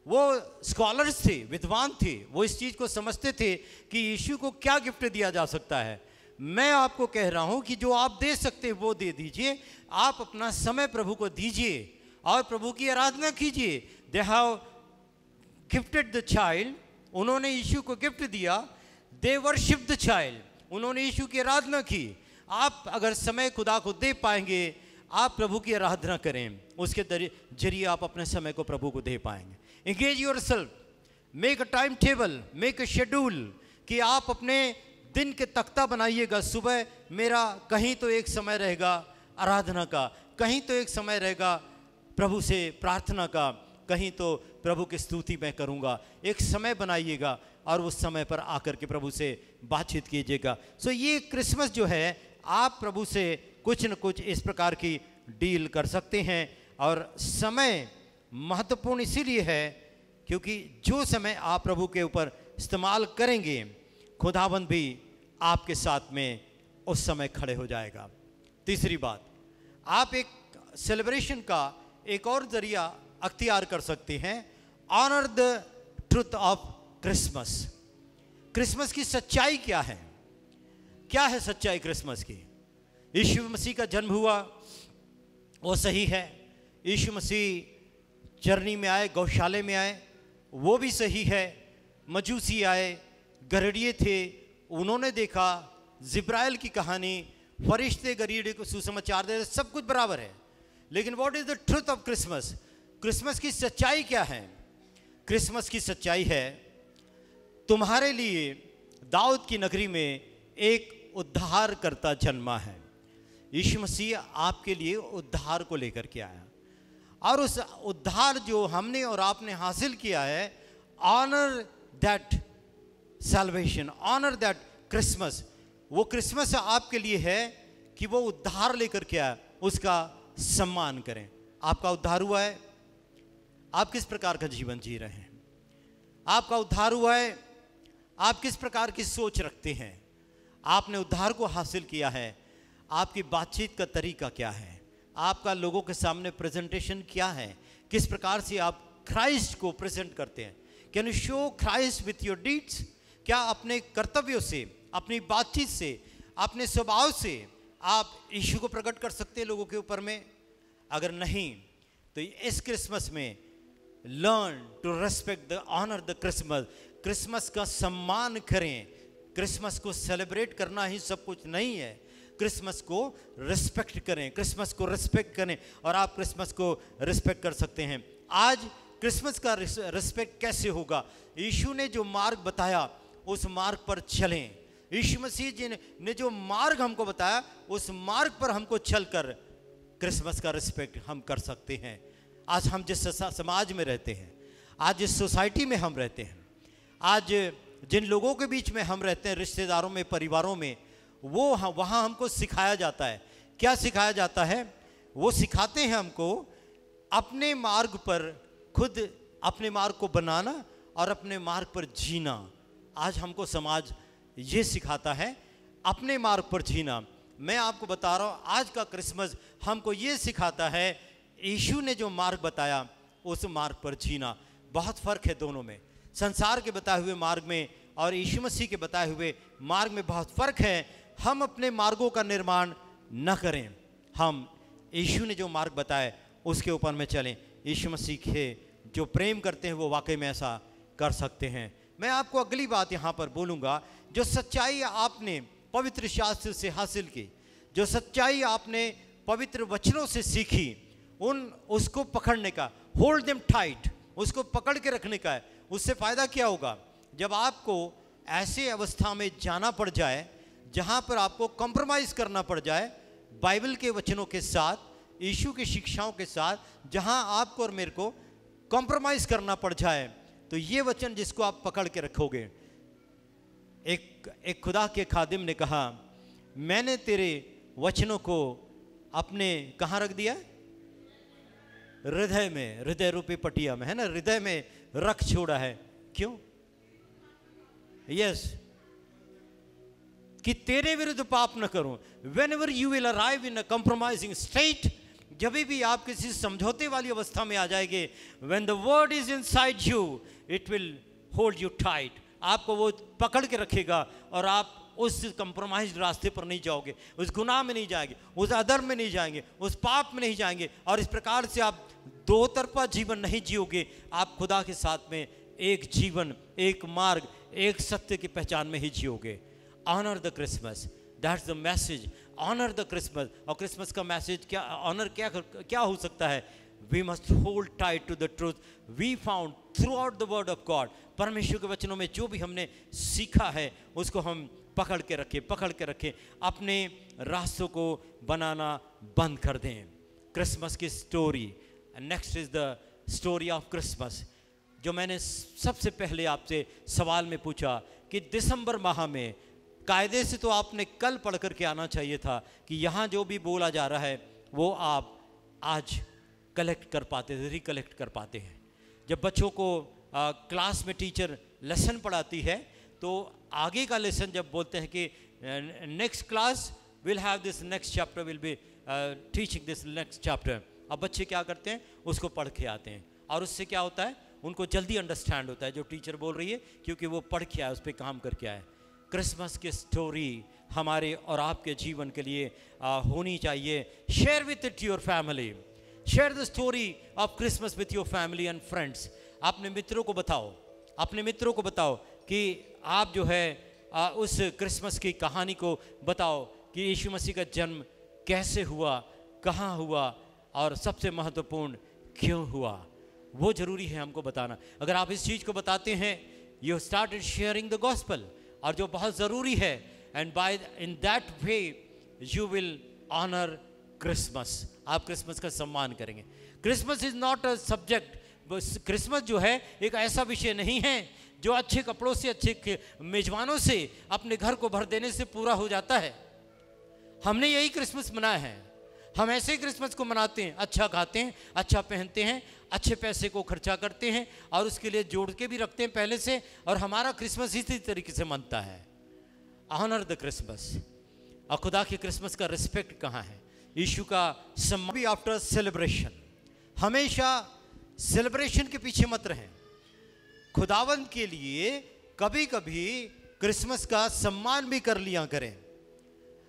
Speaker 4: वो स्कॉलर्स थे, विद्वान थे, वो इस चीज़ को समझते थे कि यीशु को क्या गिफ्ट दिया जा सकता है। मैं आपको कह रहा हूं कि जो आप दे सकते हैं वो दे दीजिए। आप अपना समय प्रभु को दीजिए और प्रभु की आराधना कीजिए। They have gifted the child, उन्होंने यीशु को गिफ्ट दिया। दे वर्शिप द चाइल्ड, उन्होंने यीशु की आराधना की। आप अगर समय खुदा को दे पाएंगे, आप प्रभु की आराधना करें, उसके जरिए आप अपने समय को प्रभु को दे पाएंगे। Engage yourself, make a time table, make a schedule, कि आप अपने दिन के तख्ता बनाइएगा। सुबह मेरा कहीं तो एक समय रहेगा आराधना का, कहीं तो एक समय रहेगा प्रभु से प्रार्थना का, कहीं तो प्रभु की स्तुति मैं करूंगा। एक समय बनाइएगा और उस समय पर आकर के प्रभु से बातचीत कीजिएगा। सो ये क्रिसमस जो है, आप प्रभु से कुछ न कुछ इस प्रकार की डील कर सकते हैं। और समय महत्वपूर्ण इसीलिए है क्योंकि जो समय आप प्रभु के ऊपर इस्तेमाल करेंगे, खुदाबंद भी आपके साथ में उस समय खड़े हो जाएगा। तीसरी बात, आप एक सेलिब्रेशन का एक और जरिया अख्तियार कर सकते हैं। Honour the truth of Christmas. Christmas की सच्चाई क्या है? क्या है सच्चाई क्रिसमस की? यीशु मसीह का जन्म हुआ, वो सही है। यीशु मसीह चरनी में आए, गौशाले में आए, वो भी सही है। मजूसी आए, गरड़िए थे, उन्होंने देखा। जिब्राइल की कहानी, फरिश्ते गरीड़े को सुसमाचार दे, सब कुछ बराबर है। लेकिन what is the truth of Christmas? Christmas की सच्चाई क्या है? क्रिसमस की सच्चाई है, तुम्हारे लिए दाऊद की नगरी में एक उद्धारकर्ता जन्मा है। यीशु मसीह आपके लिए उद्धार को लेकर के आया, और उस उद्धार जो हमने और आपने हासिल किया है, honour that salvation, honour that Christmas. वो क्रिसमस आपके लिए है कि वो उद्धार लेकर के आया, उसका सम्मान करें। आपका उद्धार हुआ है, आप किस प्रकार का जीवन जी रहे हैं? आपका उद्धार हुआ है, आप किस प्रकार की सोच रखते हैं? आपने उद्धार को हासिल किया है, आपकी बातचीत का तरीका क्या है? आपका लोगों के सामने प्रेजेंटेशन क्या है? किस प्रकार से आप क्राइस्ट को प्रेजेंट करते हैं? Can you show Christ with your deeds? क्या अपने कर्तव्यों से, अपनी बातचीत से, अपने स्वभाव से आप यीशु को प्रकट कर सकते हैं लोगों के ऊपर में? अगर नहीं तो इस क्रिसमस में learn to respect the honour the Christmas. Christmas का सम्मान करें। क्रिसमस को सेलिब्रेट करना ही सब कुछ नहीं है, क्रिसमस को रिस्पेक्ट करें, क्रिसमस को रिस्पेक्ट करें, और आप क्रिसमस को रिस्पेक्ट कर सकते हैं। आज क्रिसमस का रिस्पेक्ट कैसे होगा? यीशु ने जो मार्ग बताया उस मार्ग पर चलें। यीशु मसीह जी ने जो मार्ग हमको बताया उस मार्ग पर हमको चलकर क्रिसमस का रिस्पेक्ट हम कर सकते हैं। आज हम जिस समाज में रहते हैं, आज जिस सोसाइटी में हम रहते हैं, आज जिन लोगों के बीच में हम रहते हैं, रिश्तेदारों में, परिवारों में, वो वहाँ हमको सिखाया जाता है। क्या सिखाया जाता है? वो सिखाते हैं हमको अपने मार्ग पर खुद अपने मार्ग को बनाना और अपने मार्ग पर जीना। आज हमको समाज ये सिखाता है अपने मार्ग पर जीना। मैं आपको बता रहा हूँ, आज का क्रिसमस हमको ये सिखाता है यीशु ने जो मार्ग बताया उस मार्ग पर जीना। बहुत फ़र्क है दोनों में, संसार के बताए हुए मार्ग में और यीशु मसीह के बताए हुए मार्ग में बहुत फ़र्क है। हम अपने मार्गों का निर्माण न करें, हम यीशु ने जो मार्ग बताए उसके ऊपर में चलें। यीशु मसीह के जो प्रेम करते हैं वो वाकई में ऐसा कर सकते हैं। मैं आपको अगली बात यहाँ पर बोलूँगा, जो सच्चाई आपने पवित्र शास्त्र से हासिल की, जो सच्चाई आपने पवित्र वचनों से सीखी, उसको पकड़ने का, होल्ड देम टाइट, उसको पकड़ के रखने का है। उससे फायदा क्या होगा? जब आपको ऐसे अवस्था में जाना पड़ जाए जहां पर आपको कॉम्प्रोमाइज करना पड़ जाए बाइबल के वचनों के साथ, यीशु की शिक्षाओं के साथ, जहां आपको और मेरे को कॉम्प्रोमाइज करना पड़ जाए, तो ये वचन जिसको आप पकड़ के रखोगे। एक खुदा के खादिम ने कहा, मैंने तेरे वचनों को अपने कहाँ रख दिया? हृदय में, हृदय रूपी पटिया में, है ना, हृदय में रख छोड़ा है। क्यों? यस, कि तेरे विरुद्ध पाप न करूं। Whenever you will arrive in a compromising state, जब भी आप किसी समझौते वाली अवस्था में आ जाएंगे, when the word is inside you, it will hold you tight, आपको वो पकड़ के रखेगा और आप उस कंप्रोमाइज रास्ते पर नहीं जाओगे, उस गुनाह में नहीं जाएंगे, उस अधर्म में नहीं जाएंगे, उस पाप में नहीं जाएंगे, और इस प्रकार से आप दो तरफा जीवन नहीं जियोगे। आप खुदा के साथ में एक जीवन, एक मार्ग, एक सत्य की पहचान में ही जियोगे। Honour the Christmas, that's the message, honour the Christmas. और क्रिसमस का मैसेज क्या, ऑनर क्या हो सकता है? We must hold tight to the truth we found throughout the word of God. परमेश्वर के वचनों में जो भी हमने सीखा है उसको हम पकड़ के रखें, अपने रास्तों को बनाना बंद कर दें। क्रिसमस की story, next is the story of Christmas. जो मैंने सबसे पहले आपसे सवाल में पूछा कि दिसंबर माह में, कायदे से तो आपने कल पढ़ करके आना चाहिए था कि यहाँ जो भी बोला जा रहा है वो आप आज कलेक्ट कर पाते थे, रिकलेक्ट कर पाते हैं। जब बच्चों को क्लास में टीचर लेसन पढ़ाती है तो आगे का लेसन जब बोलते हैं कि next class will have this next chapter, will be teaching this next chapter, अब बच्चे क्या करते हैं? उसको पढ़ के आते हैं, और उससे क्या होता है? उनको जल्दी अंडरस्टैंड होता है जो टीचर बोल रही है, क्योंकि वो पढ़ के आए, उस पर काम करके आए। क्रिसमस की स्टोरी हमारे और आपके जीवन के लिए होनी चाहिए। Share with it your family, share the story of Christmas with your family and friends. अपने मित्रों को बताओ कि आप जो है उस क्रिसमस की कहानी को बताओ कि यीशु मसीह का जन्म कैसे हुआ, कहाँ हुआ, और सबसे महत्वपूर्ण क्यों हुआ। वो जरूरी है हमको बताना। अगर आप इस चीज़ को बताते हैं, you started sharing the gospel, और जो बहुत ज़रूरी है, and by in that way you will honour Christmas. आप क्रिसमस का सम्मान करेंगे। Christmas is not a subject. Christmas जो है एक ऐसा विषय नहीं है जो अच्छे कपड़ों से, अच्छे मेजबानों से, अपने घर को भर देने से पूरा हो जाता है। हमने यही क्रिसमस मनाया है। हम ऐसे ही क्रिसमस को मनाते हैं, अच्छा खाते हैं, अच्छा पहनते हैं, अच्छे पैसे को खर्चा करते हैं, और उसके लिए जोड़ के भी रखते हैं पहले से, और हमारा क्रिसमस इसी तरीके से मनता है। Honour the Christmas. और खुदा के क्रिसमस का रिस्पेक्ट कहाँ है? यीशु का सम्मान आफ्टर सेलिब्रेशन। हमेशा सेलिब्रेशन के पीछे मत रहें। खुदावंद के लिए कभी कभी क्रिसमस का सम्मान भी कर लिया करें।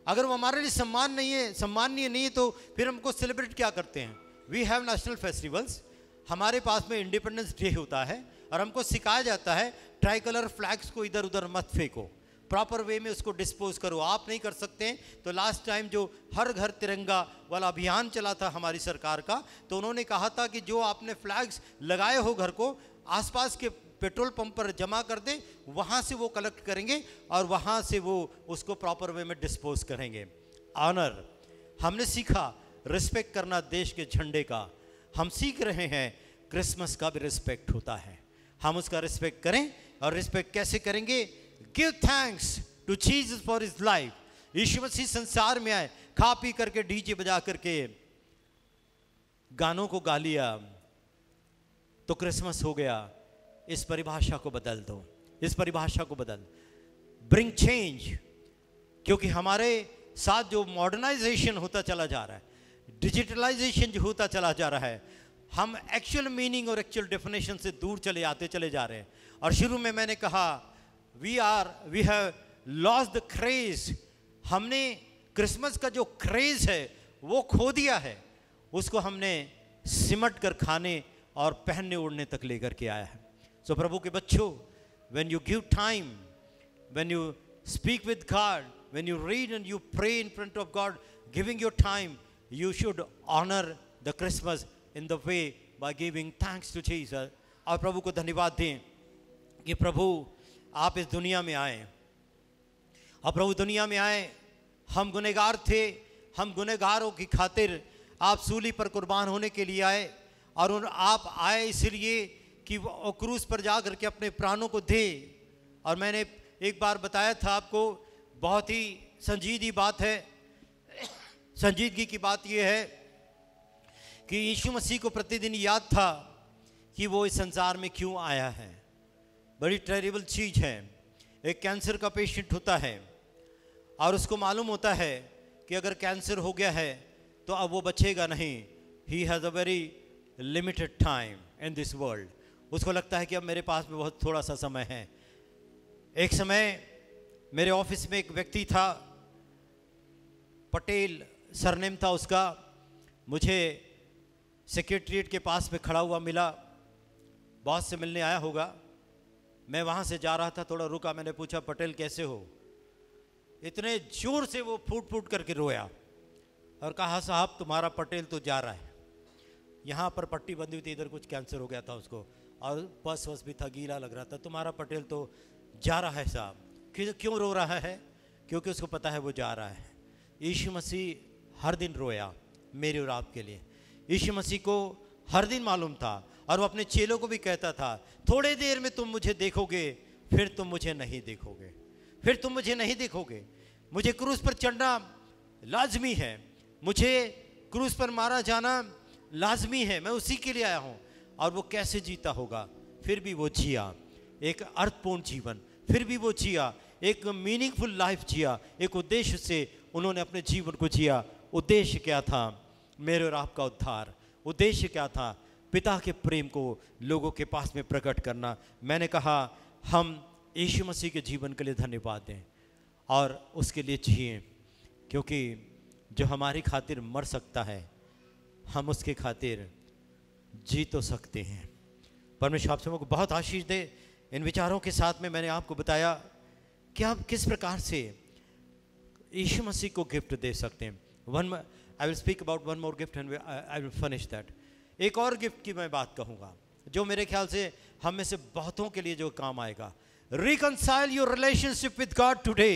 Speaker 4: अगर वो हमारे लिए सम्माननीय नहीं है तो फिर हमको सेलिब्रेट क्या करते हैं? We have national festivals. हमारे पास में इंडिपेंडेंस डे होता है, और हमको सिखाया जाता है ट्राई कलर फ्लैग्स को इधर उधर मत फेंको, प्रॉपर वे में उसको डिस्पोज करो। आप नहीं कर सकते। तो लास्ट टाइम जो हर घर तिरंगा वाला अभियान चला था हमारी सरकार का, तो उन्होंने कहा था कि जो आपने फ्लैग्स लगाए हो घर को, आसपास के पेट्रोल पंप पर जमा कर दें, वहाँ से वो कलेक्ट करेंगे और वहाँ से वो उसको प्रॉपर वे में डिस्पोज करेंगे। ऑनर, हमने सीखा रिस्पेक्ट करना देश के झंडे का। हम सीख रहे हैं क्रिसमस का भी रिस्पेक्ट होता है। हम उसका रिस्पेक्ट करें। और रिस्पेक्ट कैसे करेंगे? Give thanks to Jesus for his life. Yeshu Masih संसार में आए, खा पी करके डीजे बजा करके गानों को गा लिया तो क्रिसमस हो गया। इस परिभाषा को बदल दो, इस परिभाषा को बदल, ब्रिंग चेंज। क्योंकि हमारे साथ जो मॉडर्नाइजेशन होता चला जा रहा है, डिजिटलाइजेशन जो होता चला जा रहा है, हम एक्चुअल मीनिंग और एक्चुअल डेफिनेशन से दूर चले जा रहे हैं। और शुरू में मैंने कहा we have lost the craze. हमने क्रिसमस का जो क्रेज है वो खो दिया है। उसको हमने सिमट कर खाने और पहनने ओढ़ने तक लेकर के आया है। सो प्रभु के बच्चों, when you give time, when you speak with God, when you read and you pray in front of God, giving your time, you should honor the Christmas in the way by giving thanks to Jesus. और प्रभु को धन्यवाद दें कि प्रभु आप इस दुनिया में आए, और प्रभु दुनिया में आए, हम गुनहगार थे, हम गुनहगारों की खातिर आप सूली पर कुर्बान होने के लिए आए, और आप आए इसलिए कि वो क्रूस पर जा करके अपने प्राणों को दे। और मैंने एक बार बताया था आपको, बहुत ही संजीदगी बात है, संजीदगी की बात यह है कि यीशु मसीह को प्रतिदिन याद था कि वो इस संसार में क्यों आया है। बड़ी टेरिबल चीज़ है, एक कैंसर का पेशेंट होता है और उसको मालूम होता है कि अगर कैंसर हो गया है तो अब वो बचेगा नहीं। He has a very limited time in this world. उसको लगता है कि अब मेरे पास में बहुत थोड़ा सा समय है। एक समय मेरे ऑफिस में एक व्यक्ति था, पटेल सरनेम था उसका, मुझे सेक्रेटरीट के पास में खड़ा हुआ मिला, बॉस से मिलने आया होगा। मैं वहाँ से जा रहा था, थोड़ा रुका, मैंने पूछा पटेल कैसे हो? इतने जोर से वो फूट फूट करके रोया और कहा साहब तुम्हारा पटेल तो जा रहा है। यहाँ पर पट्टी बंधी हुई थी, इधर कुछ कैंसर हो गया था उसको, और बस वस भी था, गीला लग रहा था। तुम्हारा पटेल तो जा रहा है साहब। क्यों रो रहा है? क्योंकि उसको पता है वो जा रहा है। यीशु मसीह हर दिन रोया मेरे और आपके लिए। यीशु मसीह को हर दिन मालूम था, और वो अपने चेलों को भी कहता था, थोड़े देर में तुम मुझे देखोगे, फिर तुम मुझे नहीं देखोगे, फिर तुम मुझे नहीं देखोगे। मुझे क्रूस पर चढ़ना लाजमी है, मुझे क्रूस पर मारा जाना लाजमी है, मैं उसी के लिए आया हूँ। और वो कैसे जीता होगा? फिर भी वो जिया एक अर्थपूर्ण जीवन, फिर भी वो जिया एक मीनिंगफुल लाइफ जिया, एक उद्देश्य से उन्होंने अपने जीवन को जिया। उद्देश्य क्या था? मेरे और आपका उद्धार। उद्देश्य क्या था? पिता के प्रेम को लोगों के पास में प्रकट करना। मैंने कहा हम यीशु मसीह के जीवन के लिए धन्यवाद दें और उसके लिए जिए, क्योंकि जो हमारी खातिर मर सकता है हम उसके खातिर जी तो सकते हैं। परमेश्वर आप सबको बहुत आशीष दे। इन विचारों के साथ में मैंने आपको बताया कि आप किस प्रकार से यीशु मसीह को गिफ्ट दे सकते हैं। I will speak about one more gift and I will finish that. एक और गिफ्ट की मैं बात कहूँगा जो मेरे ख्याल से हम में से बहुतों के लिए जो काम आएगा। Reconcile your relationship with God today.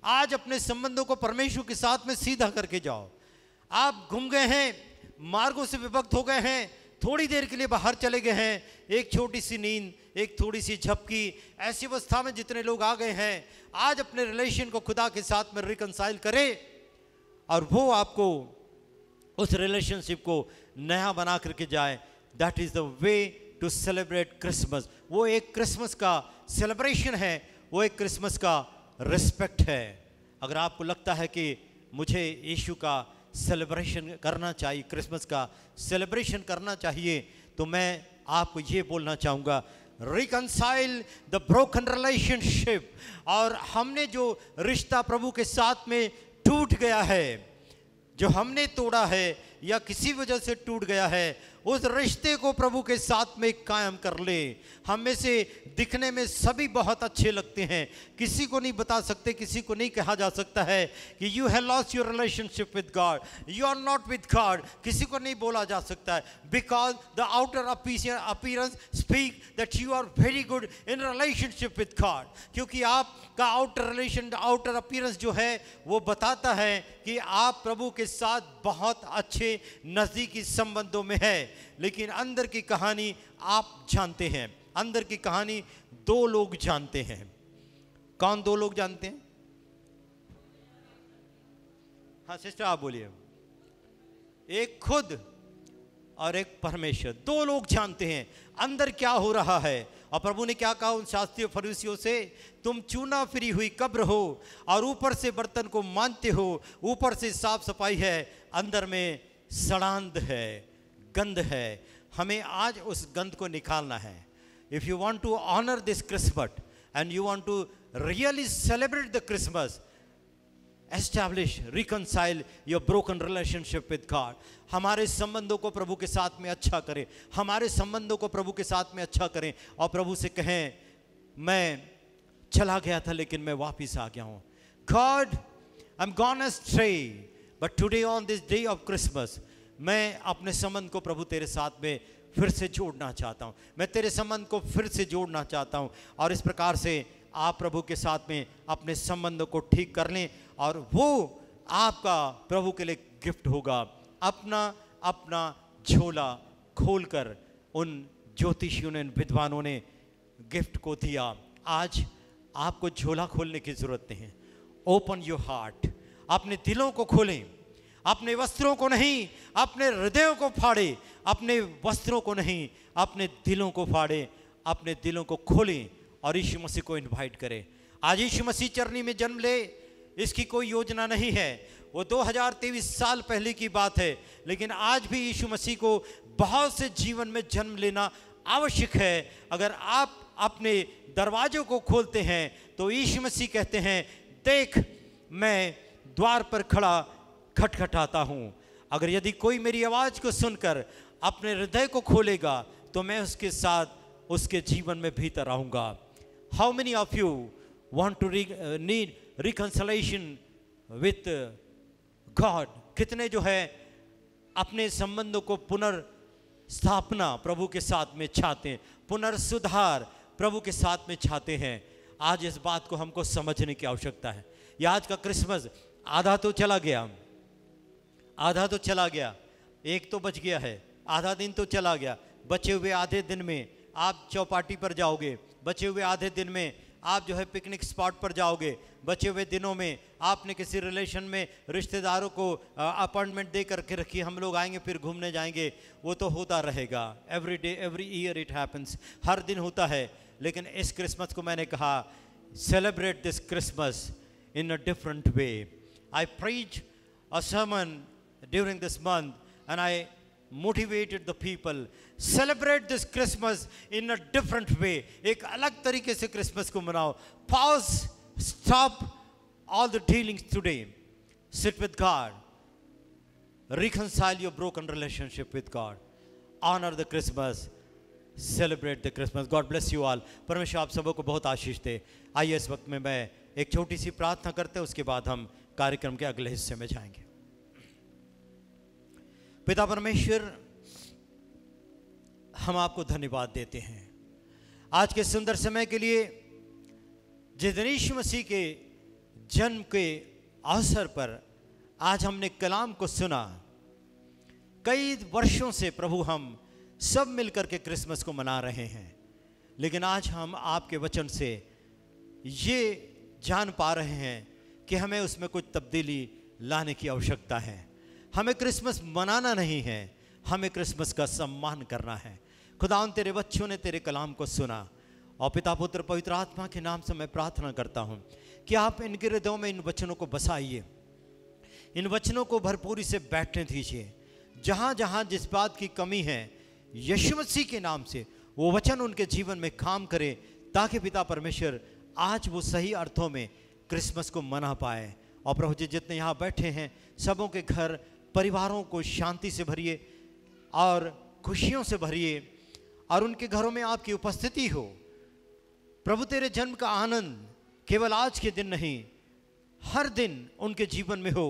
Speaker 4: आज अपने संबंधों को परमेश्वर के साथ में सीधा करके जाओ। आप घूम गए हैं, मार्गों से विभक्त हो गए हैं, थोड़ी देर के लिए बाहर चले गए हैं, एक छोटी सी नींद, एक थोड़ी सी झपकी, ऐसी अवस्था में जितने लोग आ गए हैं, आज अपने रिलेशन को खुदा के साथ में रिकंसाइल करें और वो आपको उस रिलेशनशिप को नया बना करके जाए। That is the way to celebrate Christmas. वो एक क्रिसमस का सेलिब्रेशन है, वो एक क्रिसमस का रिस्पेक्ट है। अगर आपको लगता है कि मुझे यीशु का सेलिब्रेशन करना चाहिए, क्रिसमस का सेलिब्रेशन करना चाहिए, तो मैं आपको ये बोलना चाहूँगा, रिकंसाइल द ब्रोकन रिलेशनशिप। और हमने जो रिश्ता प्रभु के साथ में टूट गया है, जो हमने तोड़ा है या किसी वजह से टूट गया है, उस रिश्ते को प्रभु के साथ में कायम कर ले। हम में से दिखने में सभी बहुत अच्छे लगते हैं, किसी को नहीं बता सकते, किसी को नहीं कहा जा सकता है कि you have lost your relationship with God, you are not with God, किसी को नहीं बोला जा सकता है, because the outer appearance speak that you are very good in relationship with God. क्योंकि आपका आउटर अपीयरेंस जो है वो बताता है कि आप प्रभु के साथ बहुत अच्छे नज़दीकी संबंधों में है, लेकिन अंदर की कहानी आप जानते हैं। अंदर की कहानी दो लोग जानते हैं। कौन दो लोग जानते हैं? हाँ सिस्टर आप बोलिए। एक खुद और एक परमेश्वर, दो लोग जानते हैं अंदर क्या हो रहा है। और प्रभु ने क्या कहा उन शास्त्रियों फरीसियों से? तुम चूना फिरी हुई कब्र हो और ऊपर से बर्तन को मानते हो, ऊपर से साफ सफाई है, अंदर में सड़ांध है, गंध है। हमें आज उस गंध को निकालना है। If you want to honour this Christmas and you want to really celebrate the Christmas, establish, reconcile your broken relationship with God. हमारे संबंधों को प्रभु के साथ में अच्छा करें, हमारे संबंधों को प्रभु के साथ में अच्छा करें और प्रभु से कहें, मैं चला गया था लेकिन मैं वापिस आ गया हूँ। God, I am gone ashtray, but today on this day of Christmas मैं अपने संबंध को प्रभु तेरे साथ में फिर से जोड़ना चाहता हूँ, मैं तेरे संबंध को फिर से जोड़ना चाहता हूँ। और इस प्रकार से आप प्रभु के साथ में अपने संबंधों को ठीक कर लें और वो आपका प्रभु के लिए गिफ्ट होगा। अपना अपना झोला खोलकर उन ज्योतिषियों ने, विद्वानों ने गिफ्ट को दिया। आज आपको झोला खोलने की जरूरत नहीं है। ओपन योर हार्ट, अपने दिलों को खोलें, अपने वस्त्रों को नहीं, अपने हृदयों को फाड़े, अपने वस्त्रों को नहीं, अपने दिलों को फाड़े, अपने दिलों को खोलें और यीशु मसीह को इनवाइट करें। आज यीशु मसीह चरनी में जन्म ले, इसकी कोई योजना नहीं है। वो 2023 साल पहले की बात है, लेकिन आज भी यीशु मसीह को बहुत से जीवन में जन्म लेना आवश्यक है। अगर आप अपने दरवाजों को खोलते हैं तो यीशु मसीह कहते हैं, देख मैं द्वार पर खड़ा खटखटाता हूँ। अगर यदि कोई मेरी आवाज़ को सुनकर अपने हृदय को खोलेगा तो मैं उसके साथ उसके जीवन में भीतर आऊँगा। How many of you want to need reconciliation with God? कितने जो है अपने संबंधों को पुनर्स्थापना प्रभु के साथ में चाहते हैं, पुनर्सुधार प्रभु के साथ में चाहते हैं? आज इस बात को हमको समझने की आवश्यकता है। ये आज का क्रिसमस आधा तो चला गया, आधा तो चला गया, एक तो बच गया है, आधा दिन तो चला गया। बचे हुए आधे दिन में आप चौपाटी पर जाओगे, बचे हुए आधे दिन में आप जो है पिकनिक स्पॉट पर जाओगे, बचे हुए दिनों में आपने किसी रिलेशन में रिश्तेदारों को अपॉइंटमेंट दे करके रखी, हम लोग आएंगे फिर घूमने जाएंगे। वो तो होता रहेगा, every day every year it happens, हर दिन होता है। लेकिन इस क्रिसमस को मैंने कहा celebrate this Christmas in a different way. I preached a sermon during this month and I motivated the people, celebrate this Christmas in a different way. एक अलग तरीके से क्रिसमस को मनाओ। Pause, stop all the dealings today. Sit with God. Reconcile your broken relationship with God. Honor the Christmas. Celebrate the Christmas. God bless you all. परमेश्वर आप सबों को बहुत आशीष दे। आइए इस वक्त में मैं एक छोटी सी प्रार्थना करते हैं, उसके बाद हम कार्यक्रम के अगले हिस्से में जाएंगे। पिता परमेश्वर, हम आपको धन्यवाद देते हैं आज के सुंदर समय के लिए, जिस दिन यीशु मसीह के जन्म के अवसर पर आज हमने कलाम को सुना। कई वर्षों से प्रभु हम सब मिलकर के क्रिसमस को मना रहे हैं, लेकिन आज हम आपके वचन से ये जान पा रहे हैं कि हमें उसमें कुछ तब्दीली लाने की आवश्यकता है। हमें क्रिसमस मनाना नहीं है, हमें क्रिसमस का सम्मान करना है। खुदावंद, तेरे बच्चों ने तेरे कलाम को सुना और पिता पुत्र पवित्र आत्मा के नाम से मैं प्रार्थना करता हूँ कि आप इनके हृदयों में इन वचनों को बसाइए, इन वचनों को भरपूरी से बैठने दीजिए। जहाँ जहाँ जिस बात की कमी है, यीशु मसीह के नाम से वो वचन उनके जीवन में काम करे, ताकि पिता परमेश्वर आज वो सही अर्थों में क्रिसमस को मना पाए। और प्रभु जी, जितने यहाँ बैठे हैं सबों के घर परिवारों को शांति से भरिए और खुशियों से भरिए, और उनके घरों में आपकी उपस्थिति हो। प्रभु, तेरे जन्म का आनंद केवल आज के दिन नहीं, हर दिन उनके जीवन में हो,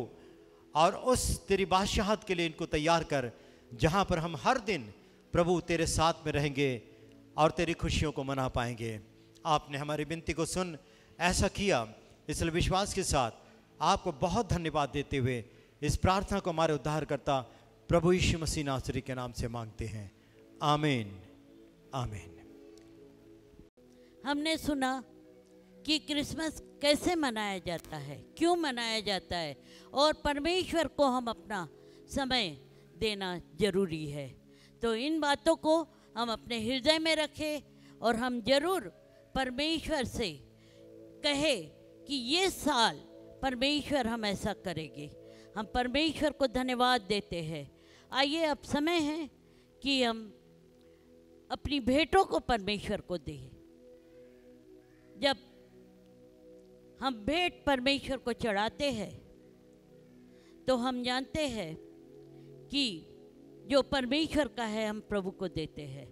Speaker 4: और उस तेरी बादशाहत के लिए इनको तैयार कर, जहाँ पर हम हर दिन प्रभु तेरे साथ में रहेंगे और तेरी खुशियों को मना पाएंगे। आपने हमारी विनती को सुन ऐसा किया, इसलिए विश्वास के साथ आपको बहुत धन्यवाद देते हुए इस प्रार्थना को हमारे उद्धारकर्ता प्रभु यीशु मसीह नासरी के नाम से मांगते हैं, आमीन, आमीन।
Speaker 1: हमने सुना कि क्रिसमस कैसे मनाया जाता है, क्यों मनाया जाता है, और परमेश्वर को हम अपना समय देना जरूरी है। तो इन बातों को हम अपने हृदय में रखें और हम जरूर परमेश्वर से कहे कि ये साल परमेश्वर हम ऐसा करेंगे। हम परमेश्वर को धन्यवाद देते हैं। आइए, अब समय है कि हम अपनी भेंटों को परमेश्वर को दें। जब हम भेंट परमेश्वर को चढ़ाते हैं तो हम जानते हैं कि जो परमेश्वर का है हम प्रभु को देते हैं।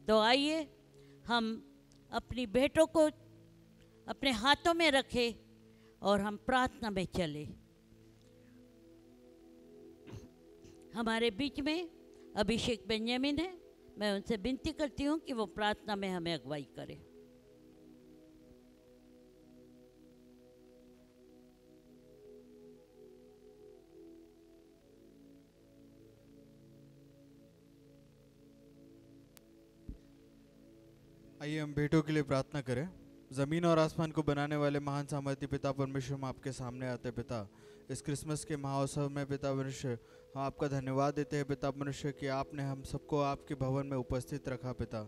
Speaker 1: तो आइए हम अपनी भेंटों को अपने हाथों में रखें और हम प्रार्थना में चले। हमारे बीच में अभिषेक बेंजामिन है। मैं उनसे विनती करती हूँ कि वो प्रार्थना में हमें अगुवाई करें।
Speaker 5: आइए हम बेटों के लिए प्रार्थना करें। ज़मीन और आसमान को बनाने वाले महान सामर्थ्य पिता परमेश्वर, हम आपके सामने आते हैं पिता। इस क्रिसमस के महोत्सव में पिता परमेश्वर हम आपका धन्यवाद देते हैं पिता परमेश्वर कि आपने हम सबको आपके भवन में उपस्थित रखा पिता।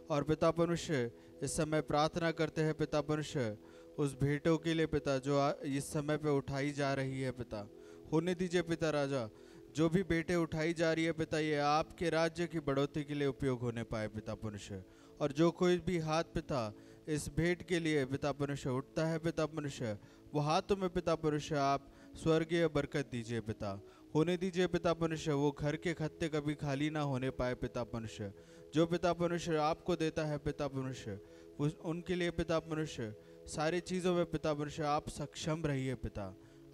Speaker 5: और पिता परमेश्वर इस समय प्रार्थना करते हैं पिता परमेश्वर उस भेंटों के लिए पिता जो इस समय पे उठाई जा रही है पिता। होने दीजिए पिता राजा, जो भी बेटे उठाई जा रही है पिता, ये आपके राज्य की बढ़ोतरी के लिए उपयोग होने पाए पिता परमेश्वर। और जो कोई भी हाथ पिता इस भेंट के लिए पिता परमेश्वर उठता है पिता परमेश्वर, वो हाथों में पिता परमेश्वर आप स्वर्गीय बरकत दीजिए पिता। होने दीजिए पिता परमेश्वर वो घर के खत्ते कभी खाली ना होने पाए पिता परमेश्वर। जो पिता परमेश्वर आपको देता है पिता परमेश्वर उनके लिए पिता परमेश्वर सारी चीज़ों में पिता परमेश्वर आप सक्षम रहिए पिता।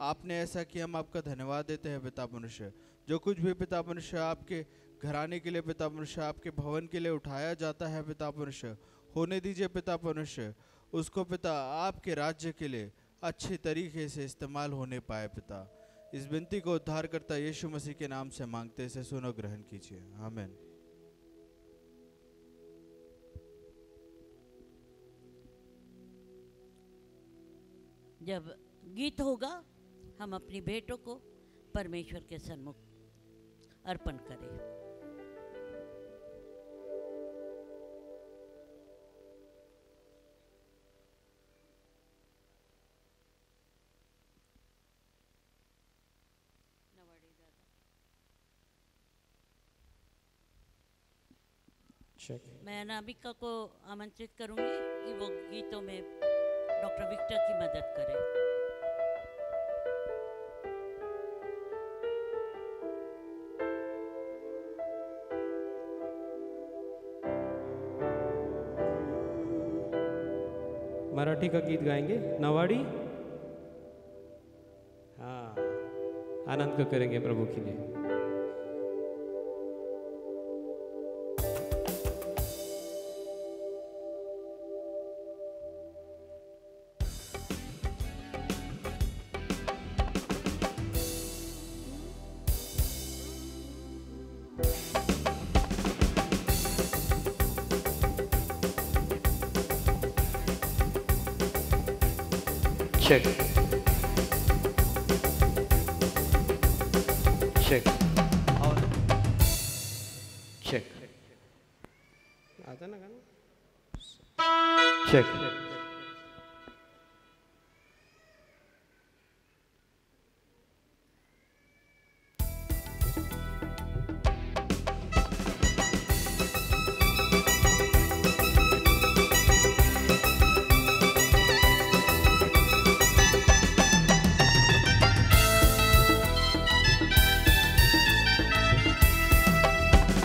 Speaker 5: आपने ऐसा किया, हम आपका धन्यवाद देते हैं पिता परमेश्वर। जो कुछ भी पिता परमेश्वर आपके घराने के लिए पिता परमेश्वर आपके भवन के लिए उठाया जाता है पिता परमेश्वर, होने दीजिए पिता परमेश्वर उसको पिता आपके राज्य के लिए अच्छे तरीके से इस्तेमाल होने पाए पिता। इस विनती को उद्धार करता यीशु मसीह के नाम से मांगते, इसे सुनो ग्रहण कीजिए, आमीन।
Speaker 1: जब गीत होगा हम अपनी भेंटों को परमेश्वर के सन्मुख अर्पण करें। मैं अनामिका को आमंत्रित करूंगी कि वो गीतों में डॉक्टर विक्टर की मदद करें।
Speaker 6: मराठी का गीत गाएंगे, नवाड़ी। हाँ, आनंद को करेंगे प्रभु के लिए।
Speaker 7: Check. Check. Check.
Speaker 6: आता ना गाना?
Speaker 7: Check.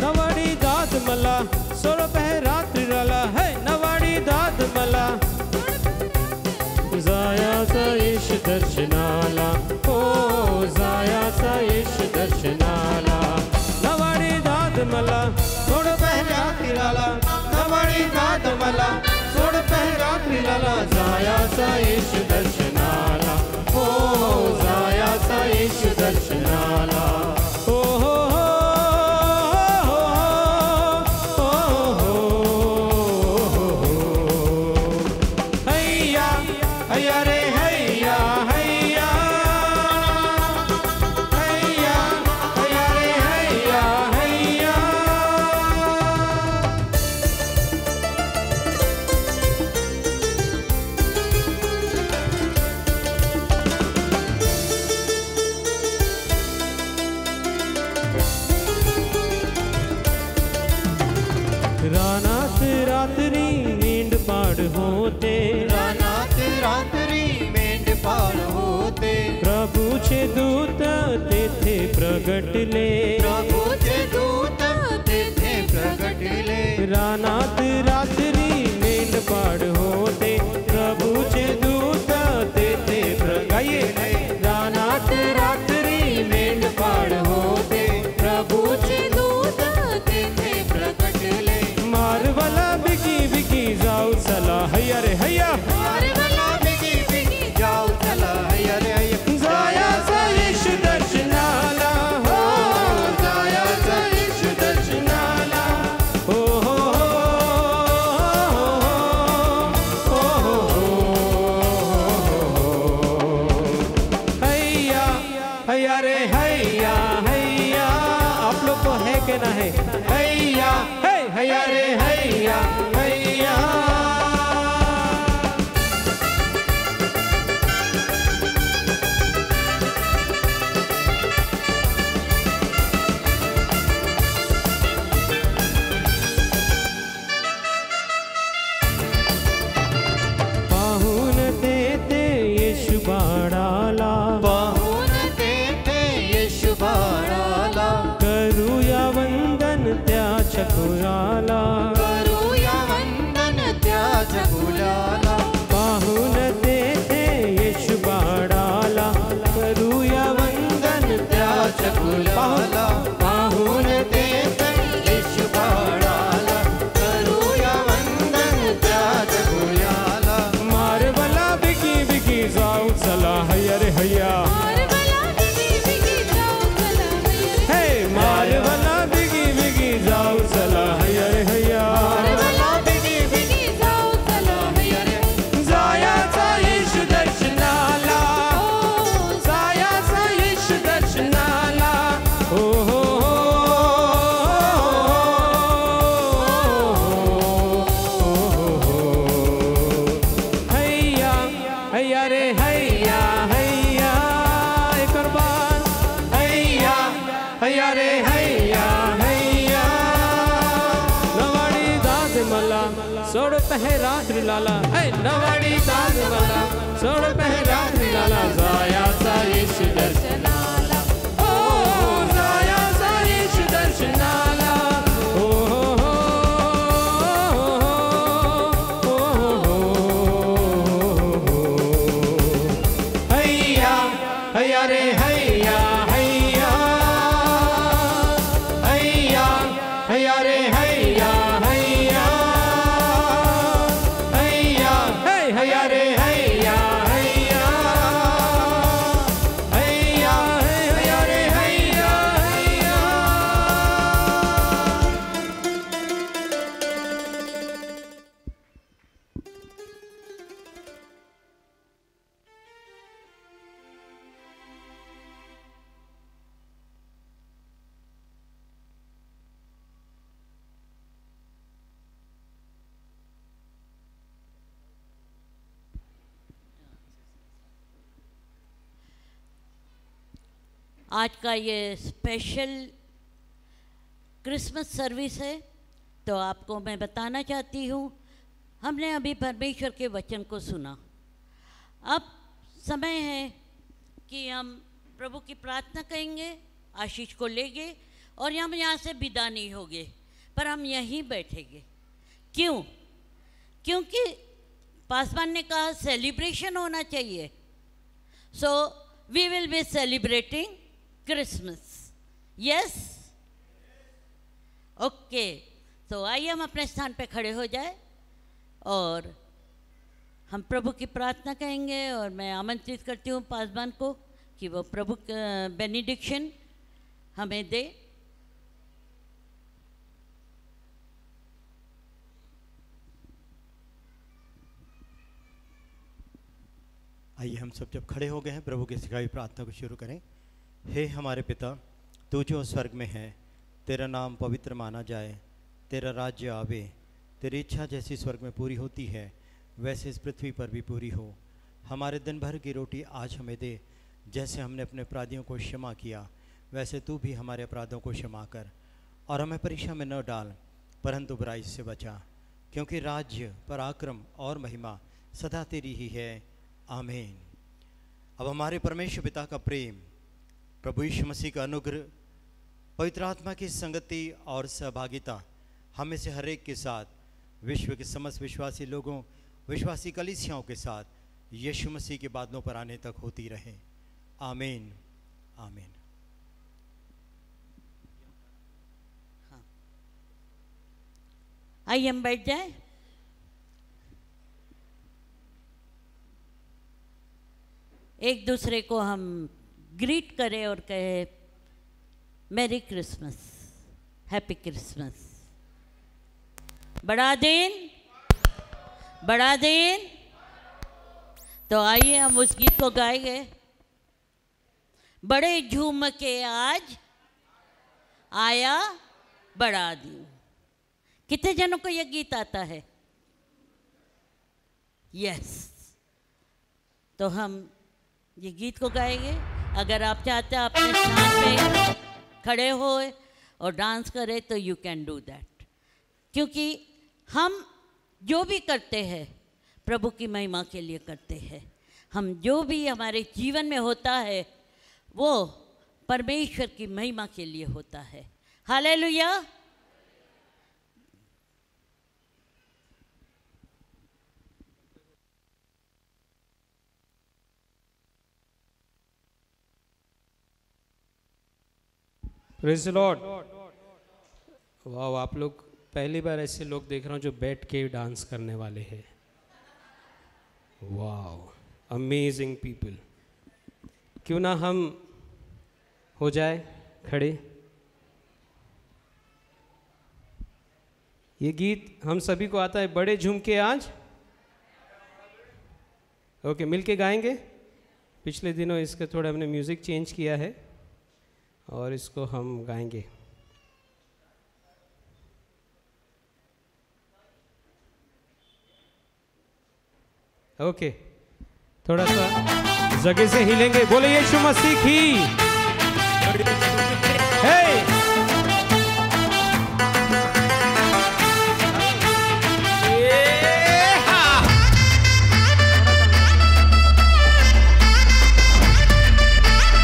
Speaker 6: नवाड़ी दाद मला सोळ रात्री राला है, नवाड़ी दाद मला जायाचा येश दर्शनाला, हो जायाचा येश दर्शनाला। नवाड़ी दाद मला सोळ रात्री राला, नवाड़ी दाद मला सोळ रात्री राला, जायाचा येश दर्शनाला, हो जायाचा येश दर्शनाला। हो हो रानात रात्री मेंढपाळ होते,
Speaker 7: रानात रात्री मेंढपाळ होते,
Speaker 6: प्रभूचे दूत तेथे प्रगटले,
Speaker 7: प्रभूचे दूत तेथे प्रगटले।
Speaker 6: रानात रात्री मेंढपाळ होते, प्रभूचे दूत तेथे प्रगटले। रानात रात्री मेंढपाळ होते, प्रभू है हैया है हैया रे हैया हैया। पाहुन देते येशू बाळाला,
Speaker 7: पाहून तेथे येशू बाळाला,
Speaker 6: करूया वंदन त्याच्या कुळाला,
Speaker 7: करूया वंदन त्याच्या कुलाला.
Speaker 6: पाहुन देते येशू बाळाला, करूया वंदन त्याच्या कुळाला.
Speaker 7: पाहून तेथे येशू बाळाला, करूया वंदन त्याच्या कुलाला.
Speaker 6: मारवला बिगी बिगी जाऊ चला हैया रे हैया, हे मारवला बिगी बिगी जाऊ चला हैया रे हैया. जायाचा येशू दर्शनाला, जायाचा येशू दर्शनाला. हो हो हैया हैया रे हैया हैया. एक और बार हैया हैया रे हैया हैया. नवाडी दाद मला सोड रात्रि लाला, ऐ नवाडी दाद मला सोड रात्रि लाला. जायाचा येशू दर्शनाला, ओ जायाचा येशू दर्शनाला. ओ हैया हैया रे हैया हैया हैया हैया रे हैया हैया हैया हे हैया रे हैया हैया हैया हे हैया रे हैया हैया.
Speaker 1: आज का ये स्पेशल क्रिसमस सर्विस है, तो आपको मैं बताना चाहती हूँ, हमने अभी परमेश्वर के वचन को सुना. अब समय है कि हम प्रभु की प्रार्थना करेंगे, आशीष को लेंगे और हम यहाँ से विदा नहीं होंगे, पर हम यहीं बैठेंगे. क्यों? क्योंकि पासवान ने कहा सेलिब्रेशन होना चाहिए. So we will be celebrating Christmas. Yes, okay. तो आइए हम अपने स्थान पे खड़े हो जाए और हम प्रभु की प्रार्थना करेंगे. और मैं आमंत्रित करती हूँ पासवान को कि वो प्रभु का बेनिडिक्शन हमें दे.
Speaker 4: आइए हम सब जब खड़े हो गए हैं प्रभु की सिखाई प्रार्थना को शुरू करें. हे हमारे पिता, तू जो स्वर्ग में है, तेरा नाम पवित्र माना जाए, तेरा राज्य आवे, तेरी इच्छा जैसी स्वर्ग में पूरी होती है वैसे इस पृथ्वी पर भी पूरी हो. हमारे दिन भर की रोटी आज हमें दे, जैसे हमने अपने अपराधियों को क्षमा किया वैसे तू भी हमारे अपराधों को क्षमा कर. और हमें परीक्षा में न डाल, परंतु बुराई से बचा, क्योंकि राज्य, पराक्रम और महिमा सदा तेरी ही है. आमीन. अब हमारे परमेश्वर पिता का प्रेम, प्रभु यीशु मसीह का अनुग्रह, पवित्र आत्मा की संगति और सहभागिता हमें से हर एक के साथ, विश्व के समस्त विश्वासी लोगों, विश्वासी कलीसियाओं के साथ यीशु मसीह के बादलों पर आने तक होती रहे. आमीन. आमीन.
Speaker 1: आइए हम बैठ जाए. एक दूसरे को हम ग्रीट करें और कहे मैरी क्रिसमस, हैप्पी क्रिसमस. बड़ा दिन, बड़ा दिन. तो आइए हम उस गीत को गाएंगे. बड़े झूम के आज आया बढ़ा दी। कितने जनों को यह गीत आता है? यस, तो हम ये गीत को गाएंगे। अगर आप चाहते हैं अपने स्थान पे खड़े हो और डांस करें तो यू कैन डू दैट, क्योंकि हम जो भी करते हैं प्रभु की महिमा के लिए करते हैं। हम जो भी हमारे जीवन में होता है वो परमेश्वर की महिमा के लिए होता है। हालेलुया।
Speaker 6: Praise the Lord. वाह, आप लोग पहली बार ऐसे लोग देख रहा हूँ जो बैठ के डांस करने वाले हैं। वाह, अमेजिंग पीपल। क्यों ना हम हो जाए खड़े। ये गीत हम सभी को आता है, बड़े झुमके आज। ओके, मिलके गाएंगे। पिछले दिनों इसका थोड़ा हमने म्यूज़िक चेंज किया है और इसको हम गाएंगे। ओके, थोड़ा सा जगह से हिलेंगे। बोले यीशु मसीह की। हे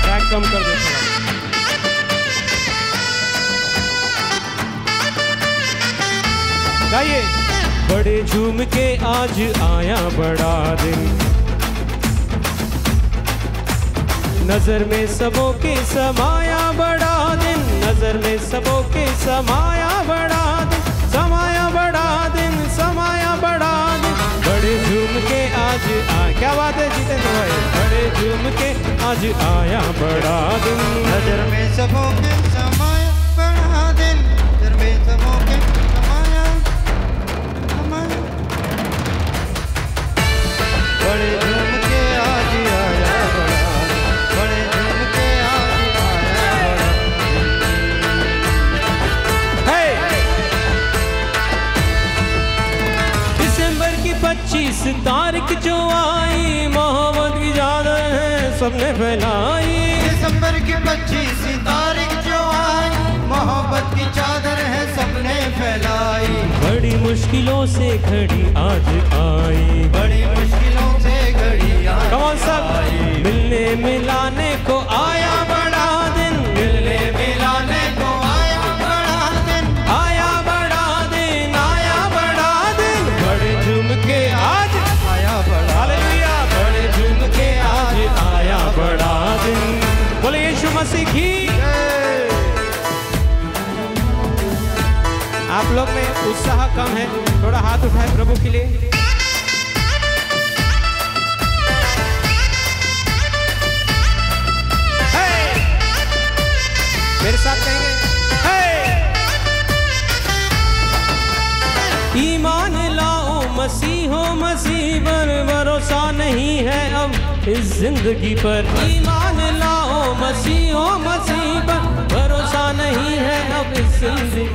Speaker 6: ट्रैक कम कर दो थोड़ा। गाइए। बड़े झूम के आज आया बड़ा दिन, नजर में सबों के समाया बड़ा दिन, नजर में सबों के समाया बड़ा दिन, समाया बड़ा दिन, समाया बड़ा दिन। बड़े झूम के आज क्या बात है जितेंद्र भाई? बड़े झूम के आज आया बड़ा दिन,
Speaker 7: नजर में सबों के समाया बड़ा दिन, नजर में सबों के समाया समाया। बड़े झूम के आज आया बड़ा दिन, बड़े झूम के आज आया बड़ा दिन।
Speaker 6: दिसंबर की 25 तारीख जो आई, मोहब्बत की चादर है सबने फैलाई।
Speaker 7: दिसंबर की 25 तारीख जो आई, मोहब्बत की चादर है सबने फैलाई।
Speaker 6: बड़ी मुश्किलों से घड़ी आज आई,
Speaker 7: बड़ी मुश्किलों से घड़ी आज
Speaker 6: कौन सब
Speaker 7: आई।
Speaker 6: मिलने मिलाने को आया बड़ा दिन,
Speaker 7: मिलने मिलाने को आया बड़ा दिन,
Speaker 6: आया बड़ा दिन, आया बड़ा दिन। बड़े झूम के आज
Speaker 7: आया बड़ा,
Speaker 6: हालेलुया, बड़े झूम के आज आया बड़ा दिन। बोले यीशु मसीह की। आप लोग में उत्साह कम है, थोड़ा हाथ उठाए प्रभु के लिए। मेरे साथ कहेंगे ईमान लाओ मसीहो मसीह पर, भरोसा नहीं है अब इस जिंदगी पर। ईमान लाओ मसीहो मसीह पर, भरोसा नहीं है अब इस जिंदगी।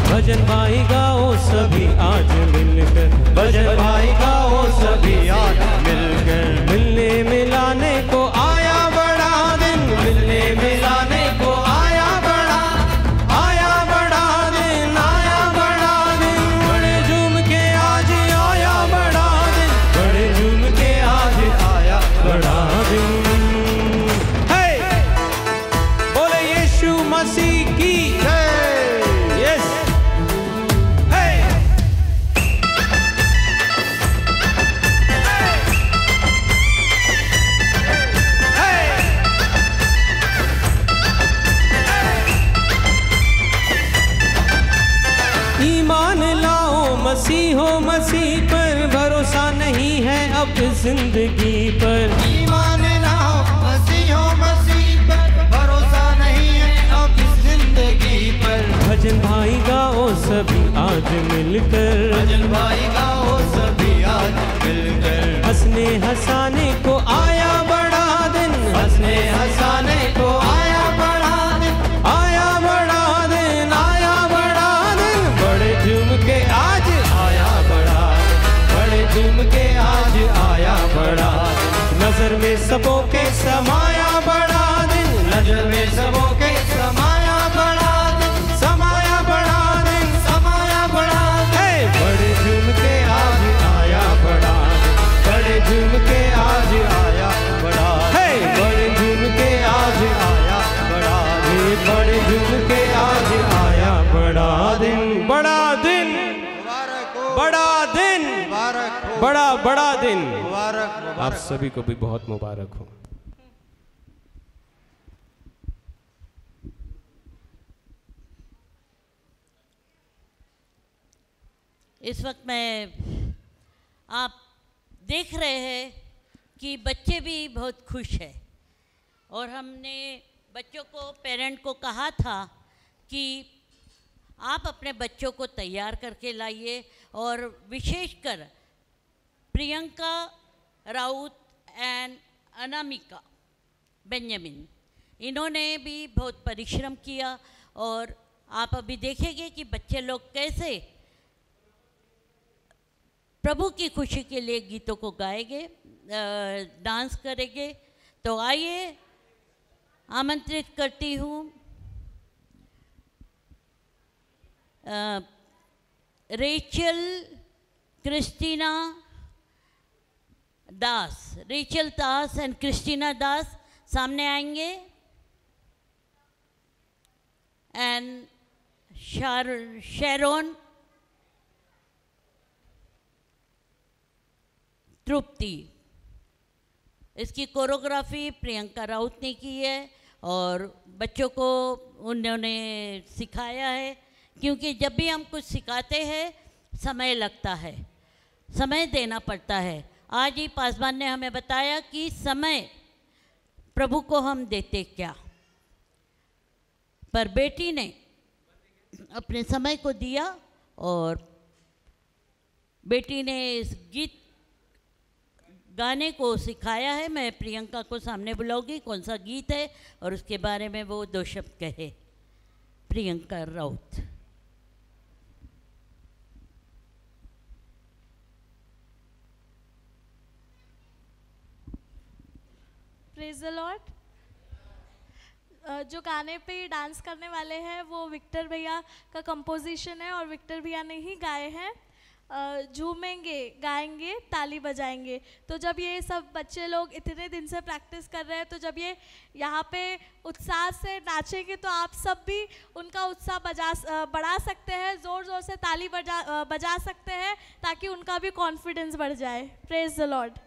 Speaker 6: भजन भाई गाओ सभी आज मिलकर,
Speaker 7: भजन भाई गाओ सभी आज मिलकर।
Speaker 6: मिलने मिलाने को आया बड़ा दिन, मिलने मिलाने को आया बड़ा, आया बड़ा दिन, आया बड़ा दिन। बड़े झूम के आज आया बड़ा दिन, बड़े झूम के आज आया बड़ा दिन। हे बोले यीशु मसीह की यस। ईमान लाओ मसीहो मसीह पर, भरोसा नहीं है अब जिंदगी पर।
Speaker 7: ईमान लाओ मसीहो मसीह पर, भरोसा नहीं है अब इस जिंदगी पर।
Speaker 6: भजन भाई गाओ सभी आज मिलकर,
Speaker 7: भजन भाई गाओ सभी आज मिलकर।
Speaker 6: हंसने हंसाने को आया बड़ा दिन,
Speaker 7: हंसने हंसाने को आया बड़ा दिन,
Speaker 6: आया बड़ा दिन, आया में सबों के समाया बड़ा दिन, नजर में सबों के समाया बड़ा दिन, समाया बड़ा दिन, समाया बड़ा दिन। बड़े झूम के आज आया बड़ा दिन, बड़े झूम के आज आया बड़ा दिन, बड़े झूम के आज आया बड़ा दिन, बड़े झूम के आज आया बड़ा दिन, बड़ा दिन, बड़ा दिन, बड़ा बड़ा दिन। आप सभी को भी बहुत मुबारक हो।
Speaker 1: इस वक्त में आप देख रहे हैं कि बच्चे भी बहुत खुश हैं, और हमने बच्चों को, पेरेंट को कहा था कि आप अपने बच्चों को तैयार करके लाइए, और विशेषकर प्रियंका राउत एंड अनामिका बेंजामिन, इन्होंने भी बहुत परिश्रम किया, और आप अभी देखेंगे कि बच्चे लोग कैसे प्रभु की खुशी के लिए गीतों को गाएंगे, डांस करेंगे। तो आइए आमंत्रित करती हूँ Rachel Christina Das, Rachel Das and Christina Das सामने आएंगे, एंड शेरोन तृप्ति। इसकी कोरियोग्राफी प्रियंका राउत ने की है, और बच्चों को उन्होंने सिखाया है, क्योंकि जब भी हम कुछ सिखाते हैं समय लगता है, समय देना पड़ता है। आज ही पासवान ने हमें बताया कि समय प्रभु को हम देते क्या, पर बेटी ने अपने समय को दिया, और बेटी ने इस गीत गाने को सिखाया है। मैं प्रियंका को सामने बुलाऊंगी, कौन सा गीत है और उसके बारे में वो दो शब्द कहे। Priyanka Raut.
Speaker 8: Praise the Lord. जो गाने पे डांस करने वाले हैं वो विक्टर भैया का कंपोजिशन है, और विक्टर भैया ने ही गाए हैं। झूमेंगे, गाएंगे, ताली बजाएंगे। तो जब ये सब बच्चे लोग इतने दिन से प्रैक्टिस कर रहे हैं, तो जब ये यहाँ पे उत्साह से नाचेंगे तो आप सब भी उनका उत्साह बढ़ा सकते हैं, ज़ोर ज़ोर से ताली बजा सकते हैं, ताकि उनका भी कॉन्फिडेंस बढ़ जाए। Praise the Lord.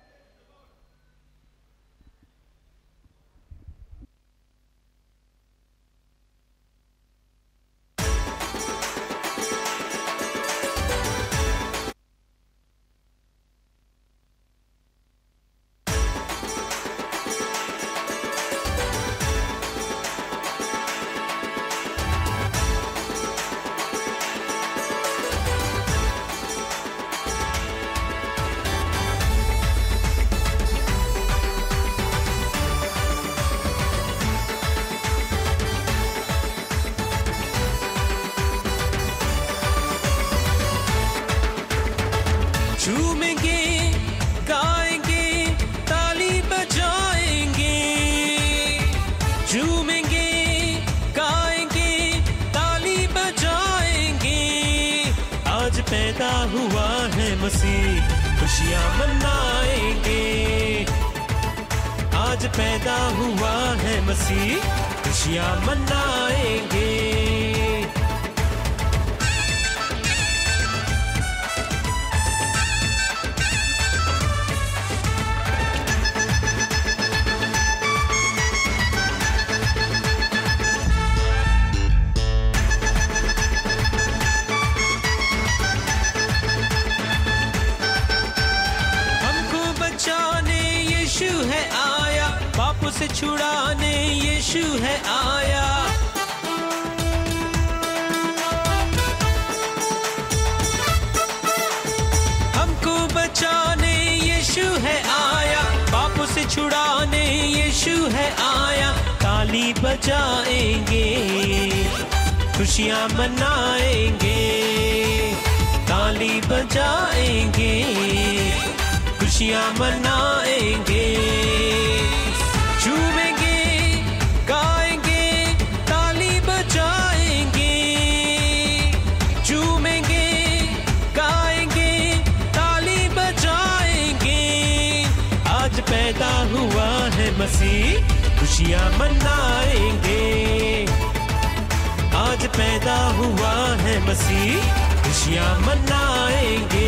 Speaker 6: झूमेंगे, गाएंगे, ताली बजाएंगे। झूमेंगे, गाएंगे, ताली बजाएंगे। आज पैदा हुआ है मसीह, खुशियाँ मनाएंगे। आज पैदा हुआ है मसीह, खुशियाँ मनाएंगे। से छुड़ाने यीशु है आया। हमको बचाने यीशु है आया, पापों से छुड़ाने यीशु है आया। ताली बजाएंगे, खुशियाँ मनाएंगे। ताली बजाएंगे, खुशियाँ मनाएंगे। पैदा हुआ है मसीह, खुशियाँ मनाएंगे। आज पैदा हुआ है मसीह, खुशियाँ मनाएंगे।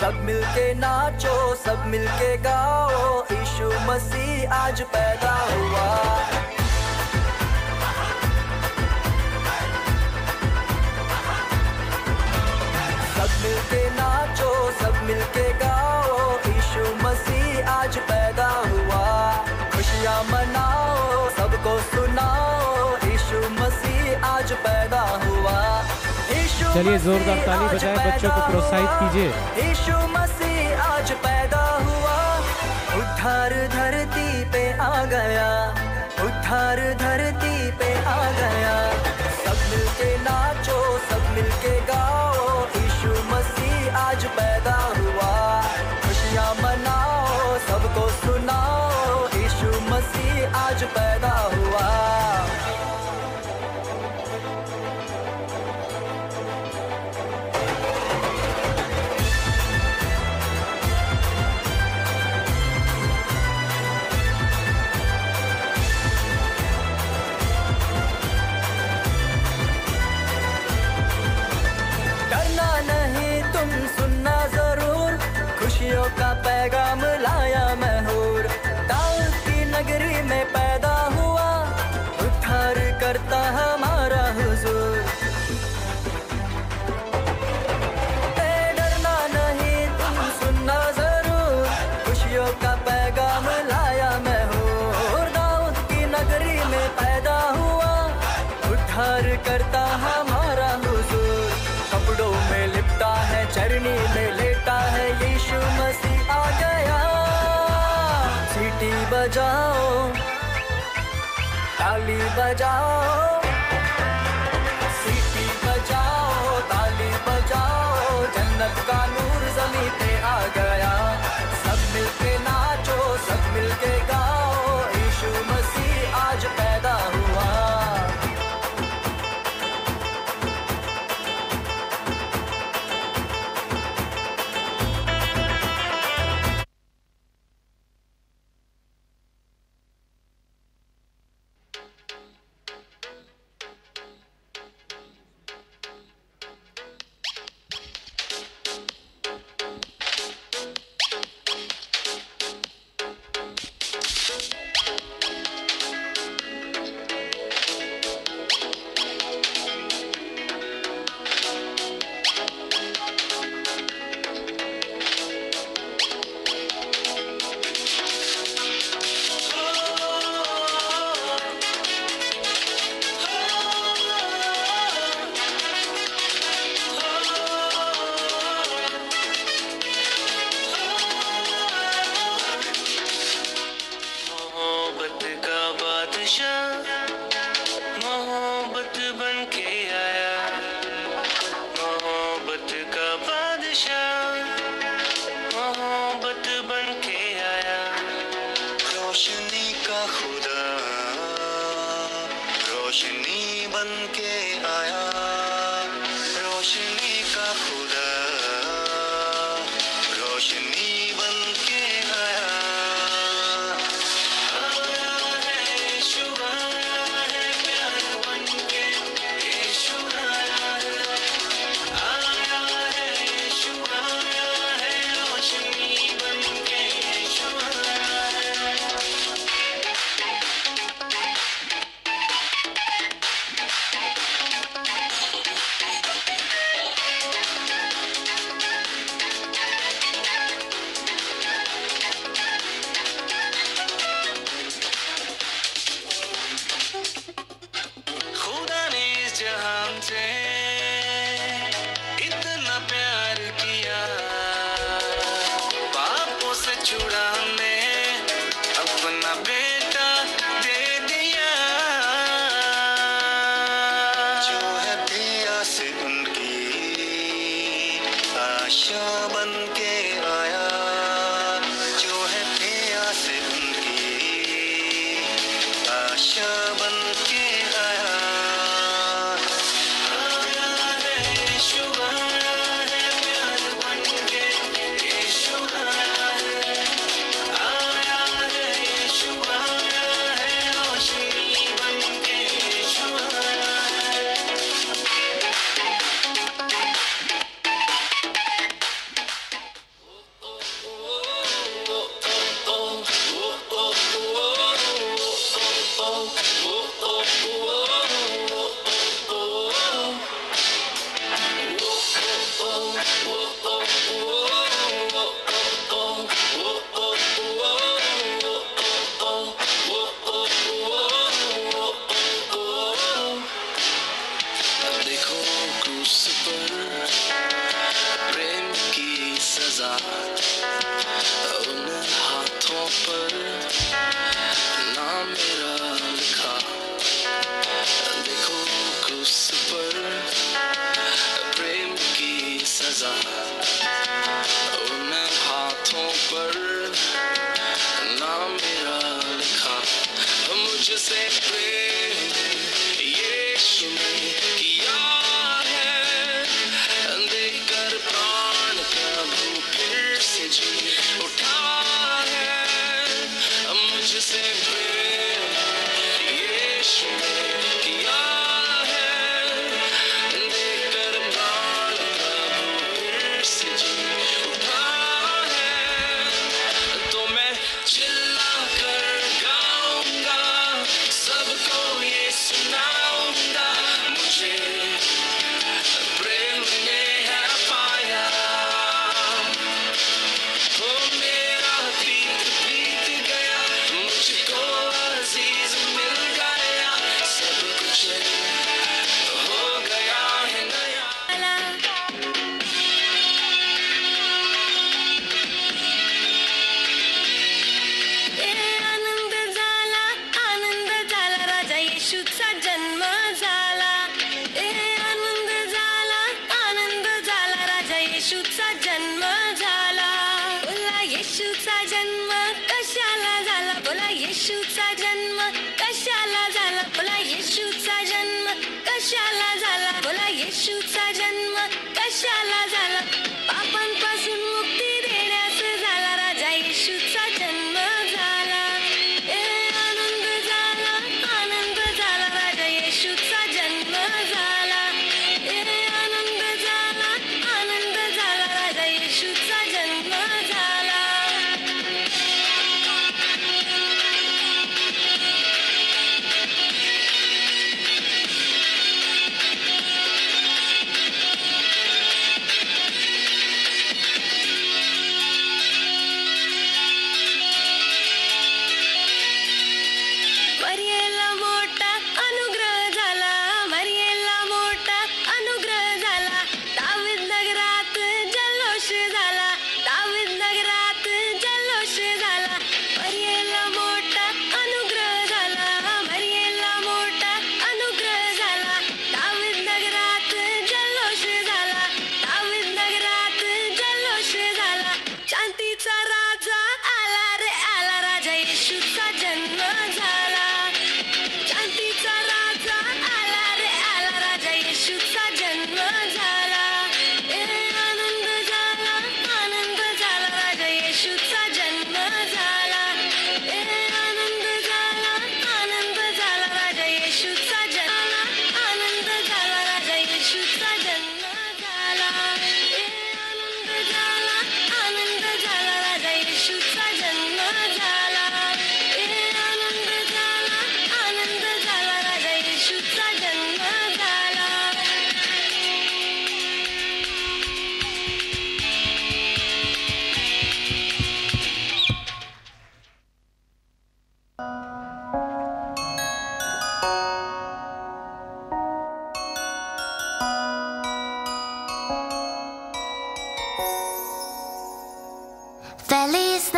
Speaker 9: सब मिलके नाचो, सब मिलके गाओ, यीशु मसीह आज पैदा हुआ। सब मिलके नाचो, सब मिलके गाओ, यीशु मसीह आज पैदा हुआ। खुशियाँ मनाओ, सबको सुनाओ, यीशु मसीह आज पैदा हुआ।
Speaker 10: चलिए जोरदार ताली बजाएं, बच्चों को प्रोत्साहित कीजिए।
Speaker 9: यीशु मसीह आज पैदा हुआ, उद्धार धरती पे आ गया, उद्धार धरती पे आ गया। सब मिलके नाचो, सब मिलके गाओ, यीशु मसीह आज पैदा हुआ। खुशियाँ मनाओ, सबको सुनाओ, यीशु मसीह आज पैदा हुआ। खुशियों का पैगाम लाया मैं हूर, दाऊद की नगरी में पैदा हुआ, उद्धार करता हमारा हुजूर। डरना नहीं, तुम सुनना जरूर, खुशियों का पैगाम लाया मैं हूर, दाऊद की नगरी में पैदा हुआ, उद्धार करता हमारा हुजूर। कपड़ों में लिपटा है, चरनी में लेटा है, यीशु मसीह आ गया। सीटी बजाओ, ताली बजाओ, सीटी बजाओ, ताली बजाओ, जन्नत का नूर ज़मीं पे आ गया। सब मिलके नाचो, सब मिलके गाओ, यीशु मसीह आज पैदा हुआ।
Speaker 11: छुड़ाने अपना बेटा दे दिया। जो है पिया से उनकी आशा बन के आया, जो है पिया से उनकी आशा बन के आया।
Speaker 12: येशू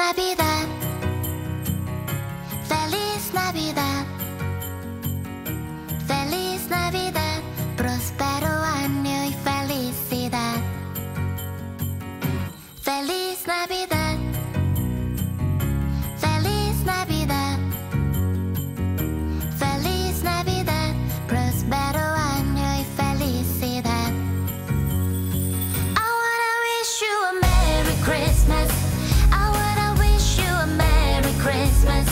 Speaker 12: Navidad, Feliz Navidad, Feliz Navidad, próspero año y felicidad. Feliz Navidad, Feliz Navidad, Feliz Navidad, próspero año y felicidad. I wanna wish you a Merry Christmas. I wanna wish you a Merry Christmas.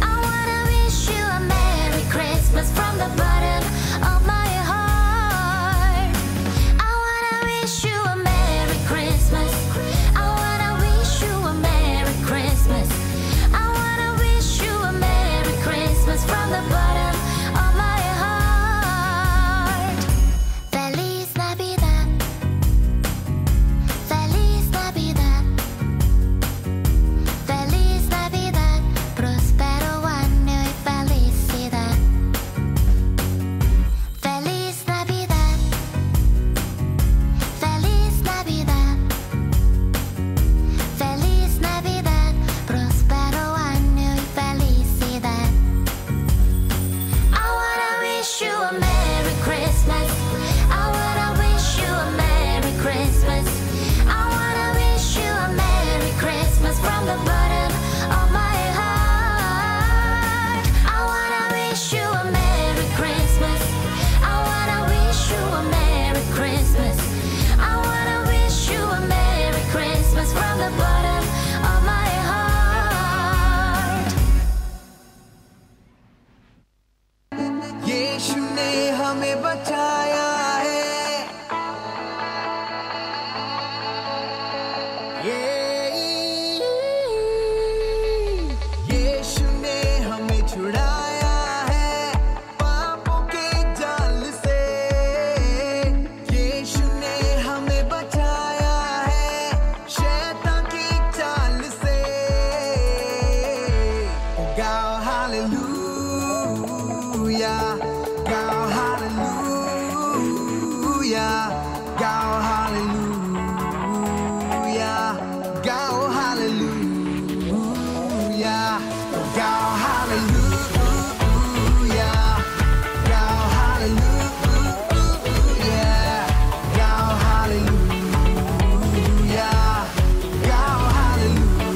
Speaker 12: I wanna wish you a Merry Christmas from the bottom of my heart. I wanna wish you a Merry Christmas. I wanna wish you a Merry Christmas. I wanna wish you a Merry Christmas from the bottom of my heart. Feliz Navidad, Feliz Navidad, Feliz Navidad, próspero año y felicidad. Feliz Navidad, Feliz Navidad, Feliz Navidad, próspero año y felicidad. I wanna wish you a Merry Christmas. I wanna wish you a Merry Christmas. I wanna wish you a Merry Christmas from the bottom of my heart. I wanna wish you a Merry Christmas. I wanna wish you a Merry Christmas. I wanna wish you a Merry Christmas from the bottom of my heart.
Speaker 13: यीशु ने हमें बचाया है, यीशु ने हमें छुड़ाया है पापों के जाल से। यीशु ने हमें बचाया है शैतान की चाल से। गाओ हालेलुया, गाओ हालेलुया, गाओ हालेलुया, गाओ हालेलुया, गाओ हालेलुया, गाओ हालेलुया, गाओ हालेलुया, गाओ हालेलुया।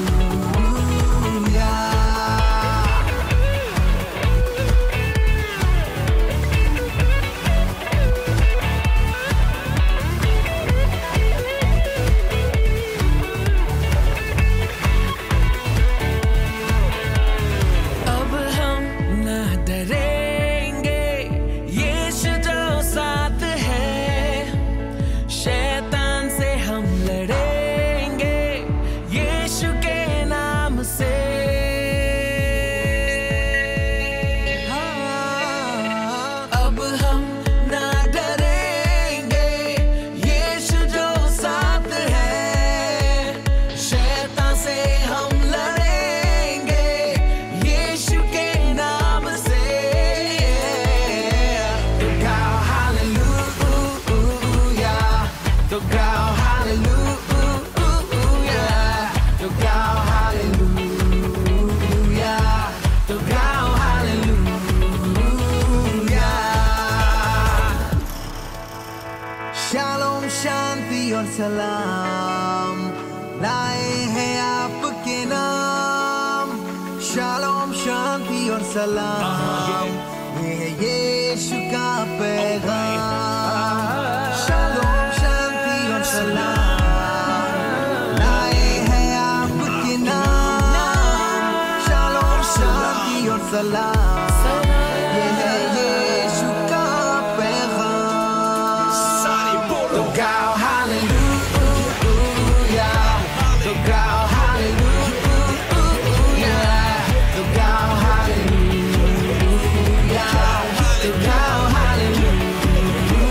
Speaker 6: अब हम न डरेंगे, यीशु जो साथ है। शैतान से हम लड़ेंगे यीशु के नाम से। अब हम न डरेंगे, यीशु जो साथ है। शैतान से हम लड़ेंगे यीशु के नाम से। तो गाओ हालेलुया, तो गाओ हालेलुया, तो गाओ हालेलुया, तो गाओ हालेलुया।
Speaker 13: शालोम, शांति और सलाम लाए हैं आपके नाम। शालोम, शांति और सलाम, ये है यीशु का पैगाम। शालोम, शांति और सलाम लाए हैं आपके नाम। शालोम, शांति और सलाम, ये है यीशु का पैगाम। तो गाओ हालेलुया, तो गाओ हालेलुया, तो गाओ हालेलुया, तो गाओ हालेलुया।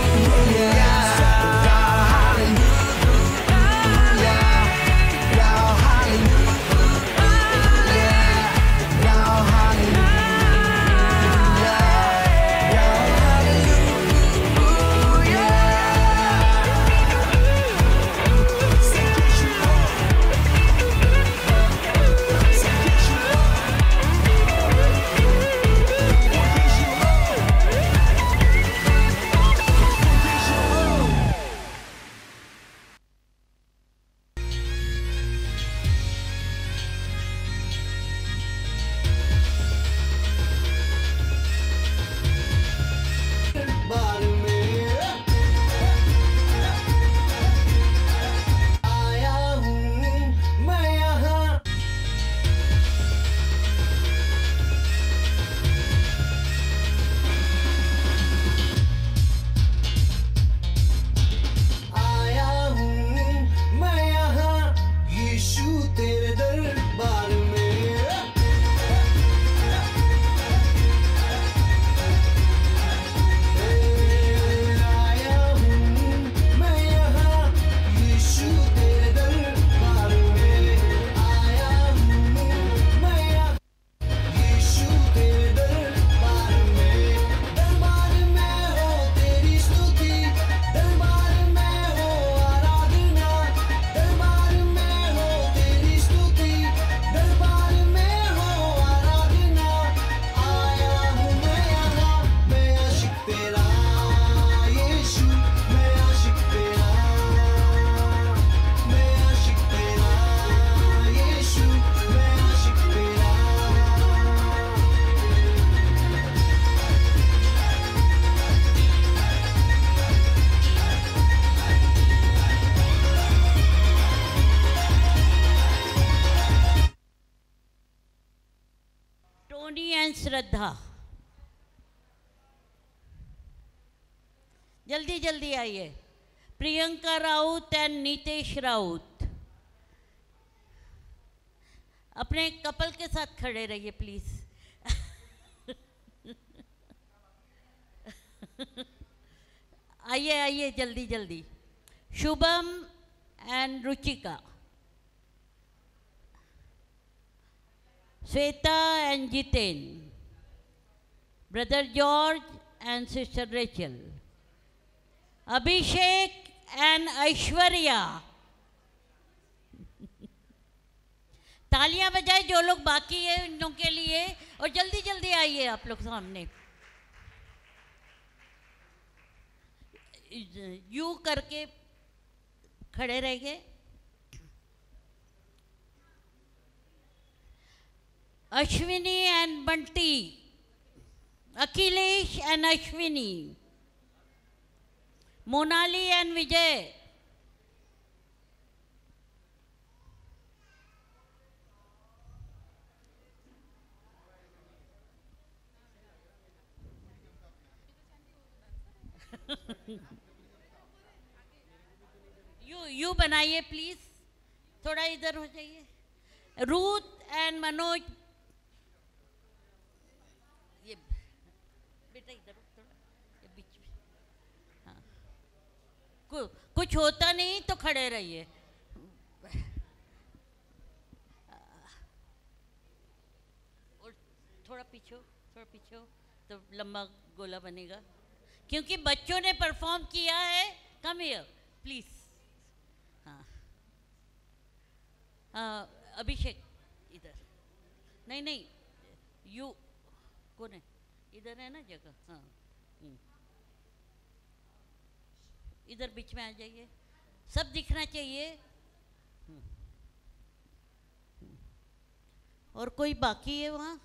Speaker 14: श्रद्धा, जल्दी जल्दी आइए। प्रियंका राउत एंड नीतेश राउत, अपने कपल के साथ खड़े रहिए प्लीज। आइए आइए जल्दी जल्दी। Shubham and Ruchika, Shweta and Jiten, brother George and sister Rachel, Abhishek and Aishwarya. तालियां बजाए जो लोग बाकी है उन लोगों के लिए, और जल्दी जल्दी आइए आप लोग सामने। यू करके खड़े रहेंगे। Ashwini and Bunty, Akhilesh and Ashwini, Monali and Vijay, you बनाइए प्लीज, थोड़ा इधर हो जाइए। रूथ एंड मनोज, ये बेटा इधर थोड़ा, ये बीच में। हाँ, कुछ होता नहीं तो खड़े रहिए। और थोड़ा पीछे, थोड़ा पीछे तो लंबा गोला बनेगा, क्योंकि बच्चों ने परफॉर्म किया है। Come here please. हाँ, अभिषेक इधर, नहीं नहीं, यू कौन है, इधर है ना जगह। हाँ, इधर बीच में आ जाइए, सब दिखना चाहिए। और कोई बाकी है वहाँ?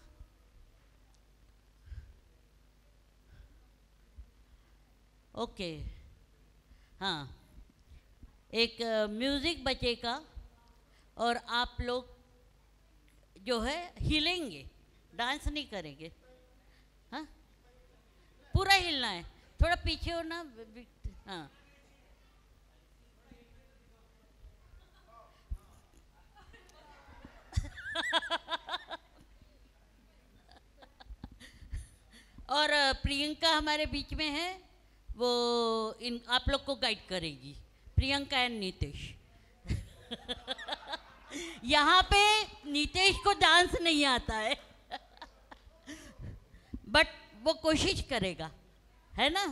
Speaker 14: ओके, हाँ, एक म्यूजिक बचेगा और आप लोग जो है हिलेंगे, डांस नहीं करेंगे। हाँ, पूरा हिलना है, थोड़ा पीछे हो ना। हाँ, और प्रियंका हमारे बीच में है, वो इन आप लोग को गाइड करेगी। प्रियंका एंड नीतेश। यहाँ पे नीतेश को डांस नहीं आता है, बट वो कोशिश करेगा, है ना।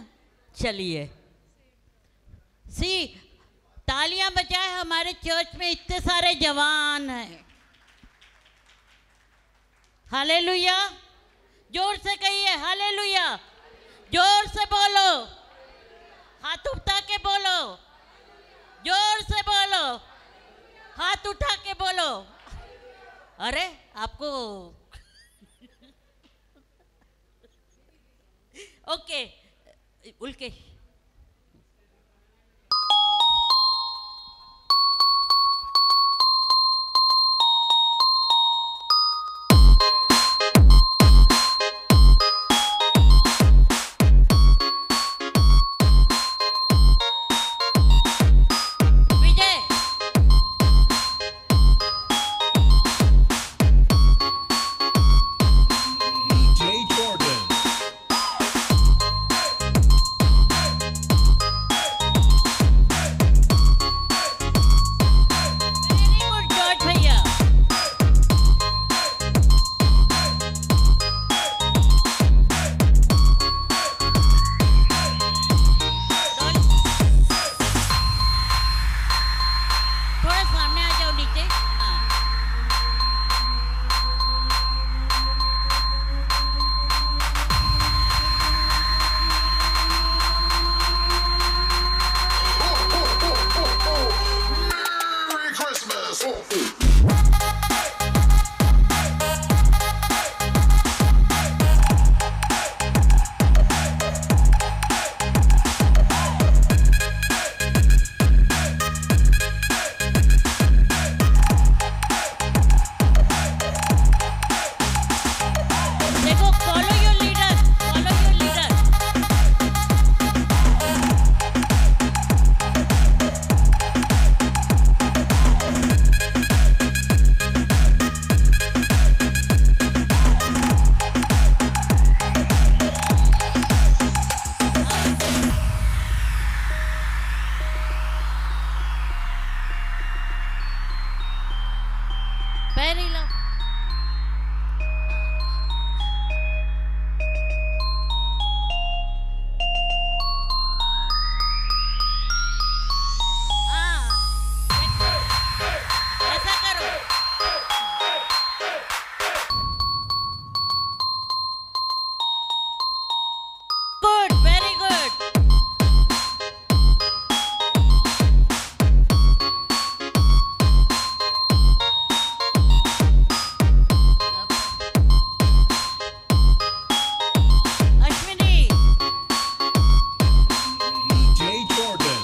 Speaker 14: चलिए, तालियां बजाए, हमारे चर्च में इतने सारे जवान हैं। हालेलुया, जोर से कहिए हालेलुया, जोर से बोलो, हाथ उठा के बोलो, जोर से बोलो, हाथ उठा के बोलो। अरे आपको ओके, उल्केश। देखो वेरी लव। ऐसा करो। Good, very good. Ashwini,
Speaker 15: DJ Jordan.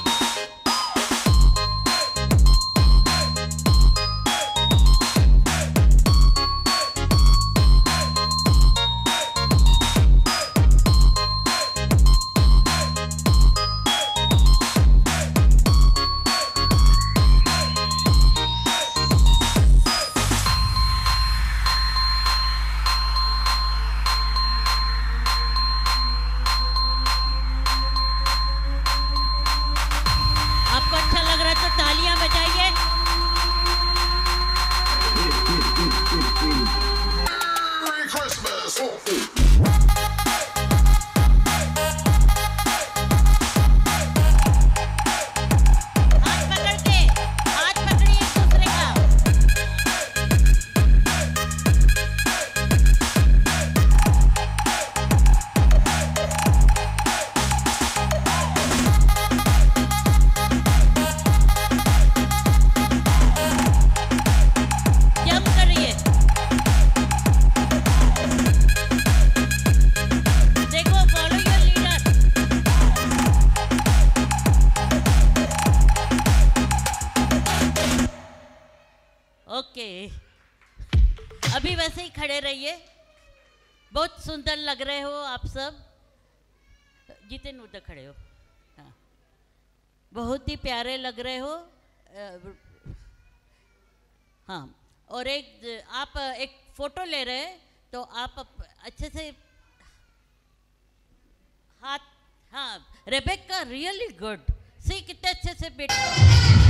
Speaker 14: आपको अच्छा लग रहा है तो तालियां बजाइए। हाथ पकड़ के, हाथ पकड़िए एक दूसरे का। जंप करिए। देखो, फॉलो योर लीडर। ओके, अभी वैसे ही खड़े रहिए। बहुत सुंदर लग रहे हो आप सब। जितेन उधर खड़े हो। हाँ, बहुत ही प्यारे लग रहे हो। हाँ, और आप एक फोटो ले रहे हैं तो आप अच्छे से हाथ। हाँ, रेबेका रियली गुड। सी कितने अच्छे से बैठे।